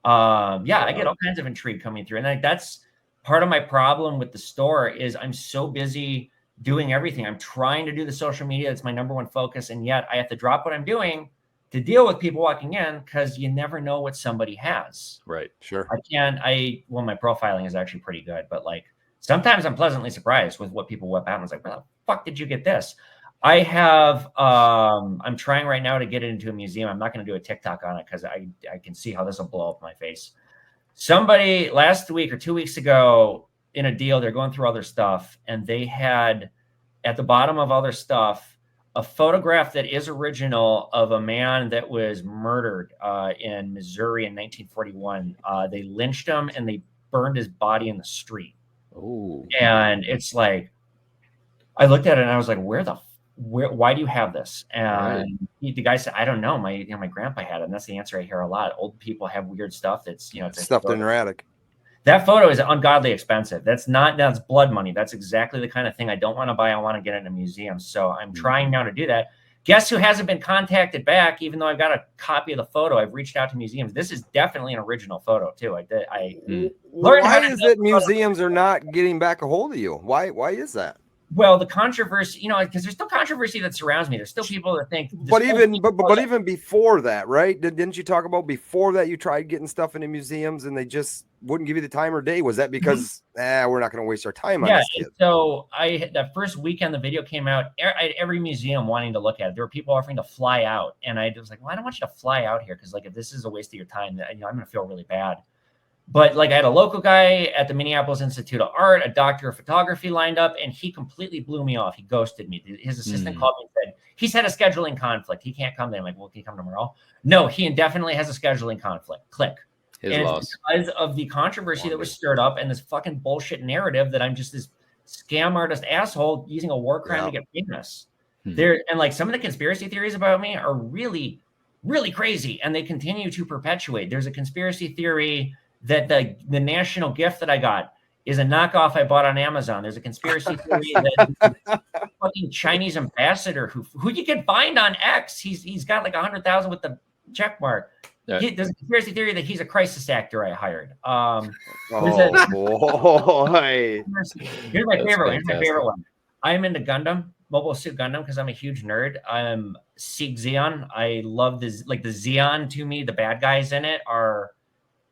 I get all kinds of intrigue coming through. And that's part of my problem with the store is I'm so busy doing everything. I'm trying to do the social media. It's my number one focus. And yet I have to drop what I'm doing to deal with people walking in, because you never know what somebody has. Right. Sure. Well, my profiling is actually pretty good, but like sometimes I'm pleasantly surprised with what people whip out. I was like, where the fuck did you get this? I have, I'm trying right now to get it into a museum. I'm not going to do a TikTok on it because I can see how this will blow up my face. Somebody last week or 2 weeks ago in a deal, they're going through other stuff, and they had at the bottom of all their stuff a photograph that is original of a man that was murdered in Missouri in 1941. They lynched him and they burned his body in the street. Oh, and it's like, I looked at it and I was like, why do you have this? And the guy said, I don't know. My grandpa had it. And that's the answer I hear a lot. Old people have weird stuff that's, it's stuffed in their attic. That photo is ungodly expensive. That's blood money. That's exactly the kind of thing I don't want to buy. I want to get it in a museum. So I'm trying now to do that. Guess who hasn't been contacted back, even though I've got a copy of the photo? I've reached out to museums. This is definitely an original photo too. Why is it museums are not getting back a hold of you? Why is that? Well, the controversy, because there's still controversy that surrounds me. There's still people that think. But even before that, right? Didn't you talk about before that you tried getting stuff into museums and they just wouldn't give you the time or day? Was that because we're not going to waste our time on this kid? So that first weekend the video came out, I had every museum wanting to look at it. There were people offering to fly out, and I was like, well, I don't want you to fly out here because like if this is a waste of your time, I'm going to feel really bad. But like I had a local guy at the Minneapolis Institute of Art, a doctor of photography lined up, and he completely blew me off. He ghosted me. His assistant called me and said, he's had a scheduling conflict. He can't come there. I'm like, well, can you come tomorrow? No, he indefinitely has a scheduling conflict. Click. It's because of the controversy that was stirred up and this fucking bullshit narrative that I'm just this scam artist asshole using a war crime to get famous. And like some of the conspiracy theories about me are really, really crazy, and they continue to perpetuate. There's a conspiracy theory that the national gift that I got is a knockoff I bought on Amazon. There's a conspiracy theory that fucking Chinese ambassador who you can find on X, he's got like 100,000 with the check mark. There's a conspiracy theory that he's a crisis actor I hired. Boy. Here's my favorite one. I'm into Gundam, Mobile Suit Gundam, because I'm a huge nerd. I'm Seek Xeon. I love this, like the Xeon to me, the bad guys in it are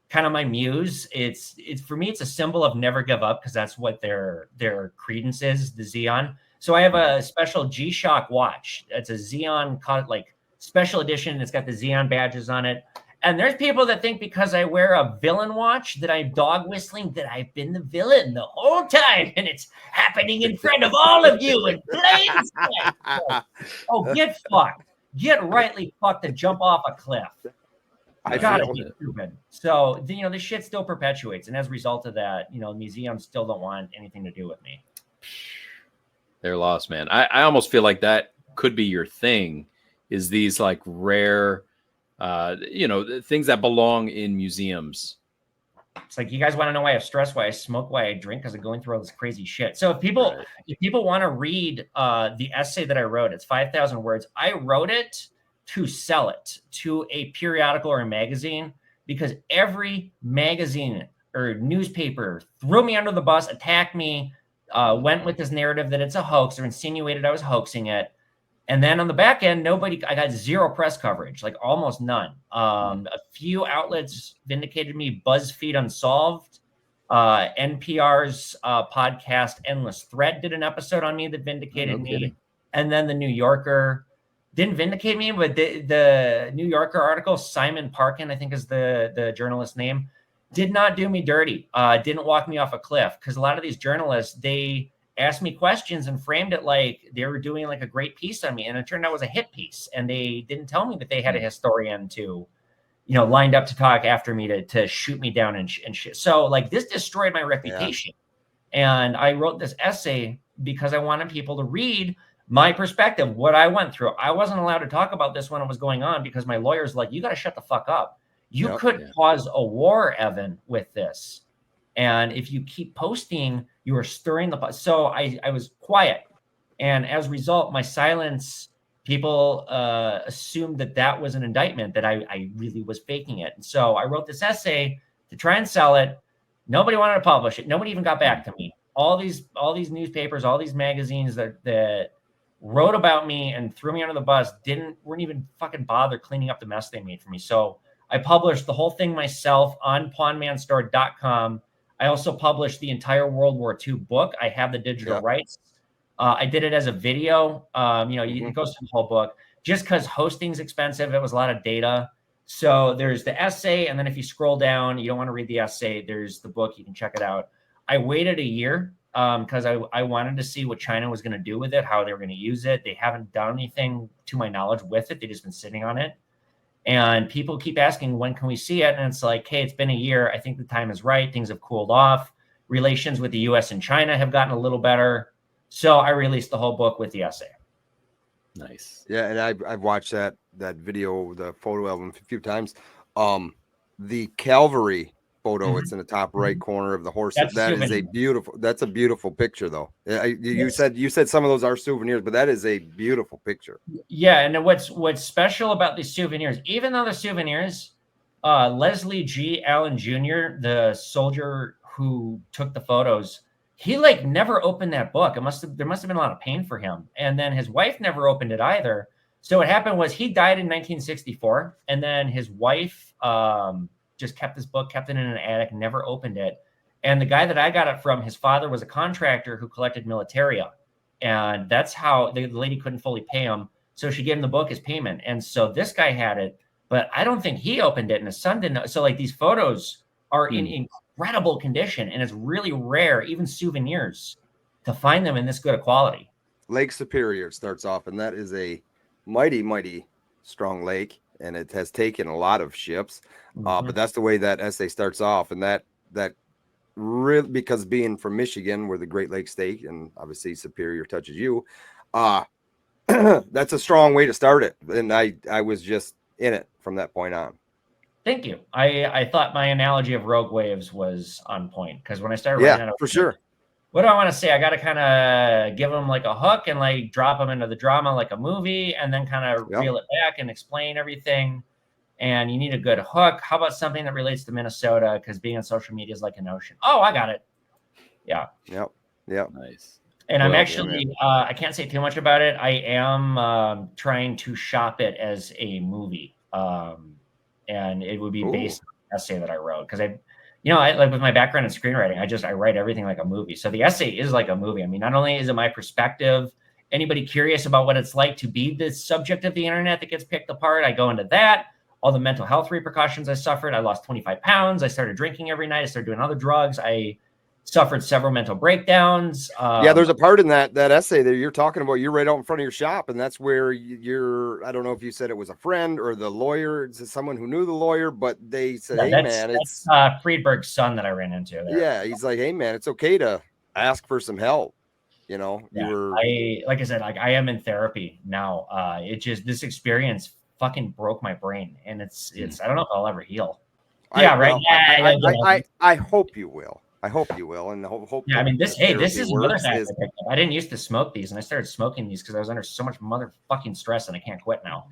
kind of my muse. It's for me, it's a symbol of never give up, because that's what their credence is, the Xeon. So I have a special G-Shock watch. It's a Xeon like special edition. It's got the Xeon badges on it. And there's people that think because I wear a villain watch that I'm dog whistling, that I've been the villain the whole time, and it's happening in front of all of you in plain sight. Oh, get fucked. Get rightly fucked and jump off a cliff. I gotta be stupid. So, this shit still perpetuates. And as a result of that, museums still don't want anything to do with me. They're lost, man. I almost feel like that could be your thing, is these like rare things that belong in museums. It's like, you guys want to know why I have stress, why I smoke, why I drink, because I'm going through all this crazy shit. So if people want to read the essay that I wrote, it's 5,000 words. I wrote it to sell it to a periodical or a magazine, because every magazine or newspaper threw me under the bus, attacked me, went with this narrative that it's a hoax, or insinuated I was hoaxing it. And then on the back end, I got zero press coverage, like almost none. A few outlets vindicated me. BuzzFeed Unsolved, NPR's podcast Endless Threat did an episode on me that vindicated me. And then the New Yorker didn't vindicate me, but the New Yorker article, Simon Parkin, I think is the journalist's name, did not do me dirty. Didn't walk me off a cliff, because a lot of these journalists, they asked me questions and framed it like they were doing like a great piece on me, and it turned out it was a hit piece, and they didn't tell me that they had a historian to lined up to talk after me to shoot me down and shit. So like, this destroyed my reputation. And I wrote this essay because I wanted people to read my perspective, what I went through. I wasn't allowed to talk about this when it was going on, because my lawyer's like, you got to shut the fuck up. You could cause a war, Evan, with this. And if you keep posting, you are stirring the pot. So I was quiet. And as a result, my silence, people assumed that was an indictment, that I really was faking it. And so I wrote this essay to try and sell it. Nobody wanted to publish it. Nobody even got back to me. All these newspapers, all these magazines that wrote about me and threw me under the bus weren't even fucking bother cleaning up the mess they made for me. So I published the whole thing myself on pawnmanstore.com. I also published the entire World War II book. I have the digital rights. I did it as a video. It goes through the whole book. Just because hosting's expensive, it was a lot of data. So there's the essay, and then if you scroll down, you don't want to read the essay, there's the book. You can check it out. I waited a year because I wanted to see what China was going to do with it, how they were going to use it. They haven't done anything, to my knowledge, with it. They've just been sitting on it. And people keep asking, when can we see it? And it's like, hey, it's been a year. I think the time is right. Things have cooled off. Relations with the U.S. and China have gotten a little better. So I released the whole book with the essay. Nice. Yeah, and I've watched that video, the photo album, a few times. The cavalry photo, it's in the top right corner of the horse. That's a beautiful picture, though. You said some of those are souvenirs, but that is a beautiful picture. Yeah, and what's special about these souvenirs, even though they're souvenirs, Leslie G. Allen Jr., the soldier who took the photos, he like never opened that book. There must have been a lot of pain for him. And then his wife never opened it either. So what happened was he died in 1964, and then his wife just kept this book, kept it in an attic, never opened it. And the guy that I got it from, his father was a contractor who collected militaria. And that's how the lady couldn't fully pay him. So she gave him the book as payment. And so this guy had it, but I don't think he opened it, and his son didn't know. So like, these photos are in incredible condition, and it's really rare, even souvenirs, to find them in this good a quality. Lake Superior starts off, and that is a mighty, mighty strong lake. and it has taken a lot of ships. But that's the way that essay starts off, and that really, because being from Michigan, where the Great Lakes state, and obviously Superior touches you, that's a strong way to start it. And I was just in it from that point on. Thank you. I thought my analogy of rogue waves was on point, because when I started writing it, for sure. What do I want to say? I got to kind of give them like a hook and like drop them into the drama like a movie, and then kind of reel it back and explain everything. And you need a good hook. How about something that relates to Minnesota? Because being on social media is like an ocean. Oh, I got it. Yeah. Yep. Nice. And I'm actually, I can't say too much about it. I am trying to shop it as a movie. And it would be based on the essay that I wrote. Because I like with my background in screenwriting, I write everything like a movie. So the essay is like a movie. I mean, not only is it my perspective, anybody curious about what it's like to be the subject of the internet that gets picked apart, I go into that. All the mental health repercussions I suffered. I lost 25 pounds. I started drinking every night. I started doing other drugs. I suffered several mental breakdowns. There's a part in that essay that you're talking about. You're right out in front of your shop, and that's where I don't know if you said it was a friend or the lawyer, it's someone who knew the lawyer, but they said, hey, man, it's Friedberg's son that I ran into there. Yeah, he's like, hey, man, it's okay to ask for some help. You know, like I said, like I am in therapy now. This experience fucking broke my brain, and it's I don't know if I'll ever heal. I hope you will. I hope you will, and hope. Yeah, I mean, this is another fact I didn't used to smoke these, and I started smoking these because I was under so much motherfucking stress, and I can't quit now.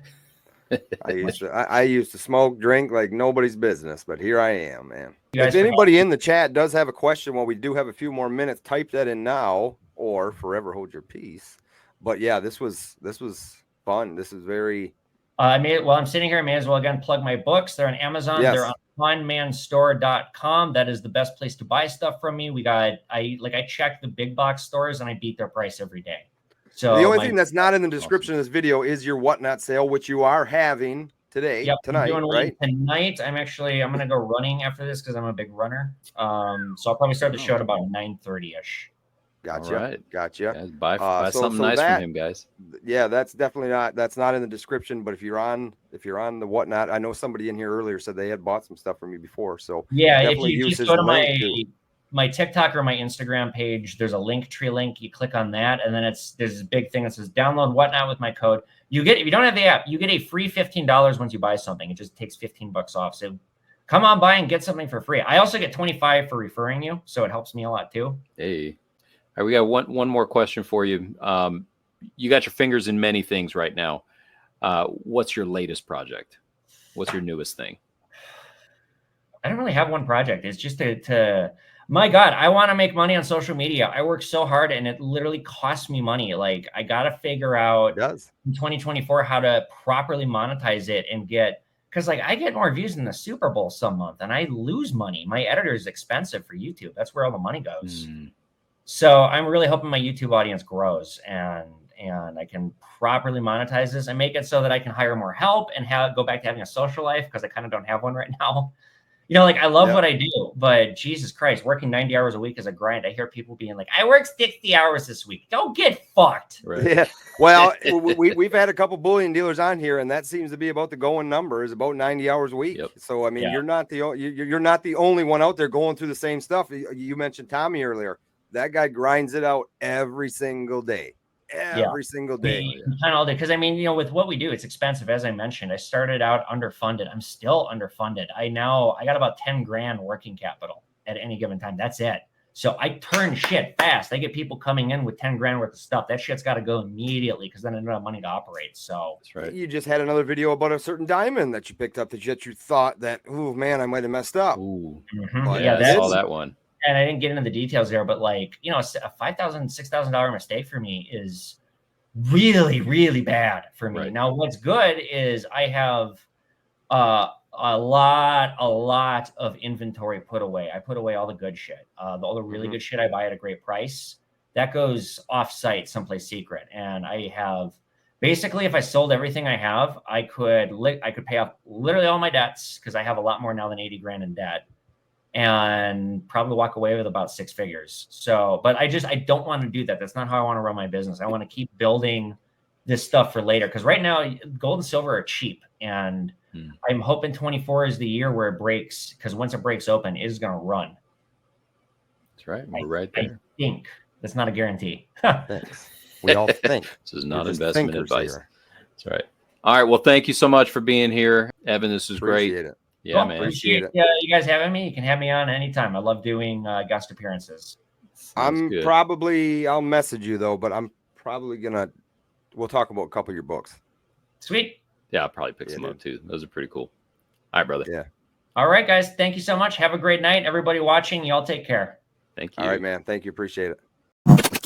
I used to smoke, drink like nobody's business, but here I am, man. If anybody in the chat does have a question, well, we do have a few more minutes. Type that in now, or forever hold your peace. But yeah, this was fun. This is very. I'm sitting here, I may as well again plug my books. They're on Amazon. Yes. They're on conmanstore.com. That is the best place to buy stuff from me. I check the big box stores and I beat their price every day. So the only thing that's not in the description of this video is your whatnot sale, which you are having tonight, right? Tonight, I'm going to go running after this because I'm a big runner. So I'll probably start the show at about 9:30ish. Gotcha. Right. Gotcha. Yeah, buy something nice from him, guys. Yeah, that's definitely that's not in the description. But if you're on the whatnot, I know somebody in here earlier said they had bought some stuff from you before. So yeah, if you just go to my TikTok or my Instagram page, there's a Linktree link. You click on that, and then there's this big thing that says download whatnot with my code. If you don't have the app, you get a free $15 once you buy something. It just takes $15 off. So come on by and get something for free. I also get 25 for referring you, so it helps me a lot too. Hey. All right, we got one more question for you. You got your fingers in many things right now. What's your latest project? What's your newest thing? I don't really have one project. It's just my God, I want to make money on social media. I work so hard and it literally costs me money. Like I got to figure out in 2024 how to properly monetize it and because like I get more views than the Super Bowl some month and I lose money. My editor is expensive for YouTube. That's where all the money goes. So I'm really hoping my YouTube audience grows and I can properly monetize this and make it so that I can hire more help and go back to having a social life because I kind of don't have one right now. I love what I do, but Jesus Christ, working 90 hours a week is a grind. I hear people being like, I work 60 hours this week. Don't get fucked. Right. Yeah. Well, we've had a couple bullion dealers on here, and that seems to be about the going number is about 90 hours a week. Yep. So, I mean, you're not the only one out there going through the same stuff. You mentioned Tommy earlier. That guy grinds it out every single day. Every single day. Kind of all day. Because I mean, with what we do, it's expensive. As I mentioned, I started out underfunded. I'm still underfunded. I got about 10 grand working capital at any given time. That's it. So I turn shit fast. I get people coming in with 10 grand worth of stuff. That shit's got to go immediately because then I don't have money to operate. So that's right. You just had another video about a certain diamond that you picked up that you thought that, oh man, I might have messed up. Ooh. I saw that one. And I didn't get into the details there, but a $5,000, $6,000 mistake for me is really, really bad for me. Right. Now, what's good is I have a lot of inventory put away. I put away all the good shit. All the really good shit I buy at a great price. That goes off-site someplace secret. And I have basically, if I sold everything I have, I could pay off literally all my debts because I have a lot more now than 80 grand in debt. And probably walk away with about 6 figures. So, but I don't want to do that. That's not how I want to run my business. I want to keep building this stuff for later. Because right now, gold and silver are cheap. And I'm hoping 24 is the year where it breaks, because once it breaks open, it is going to run. That's right. We're right there. I think that's not a guarantee. Thanks. We all think. This is not investment advice. Here. That's right. All right. Well, thank you so much for being here, Evan. This is Appreciate great. It. Yeah, well, man. Appreciate you guys having me. You can have me on anytime. I love doing guest appearances. I'll message you though, but I'm probably we'll talk about a couple of your books. Sweet. Yeah, I'll probably pick some up too. Those are pretty cool. All right, brother. Yeah. All right, guys. Thank you so much. Have a great night. Everybody watching, y'all take care. Thank you. All right, man. Thank you. Appreciate it.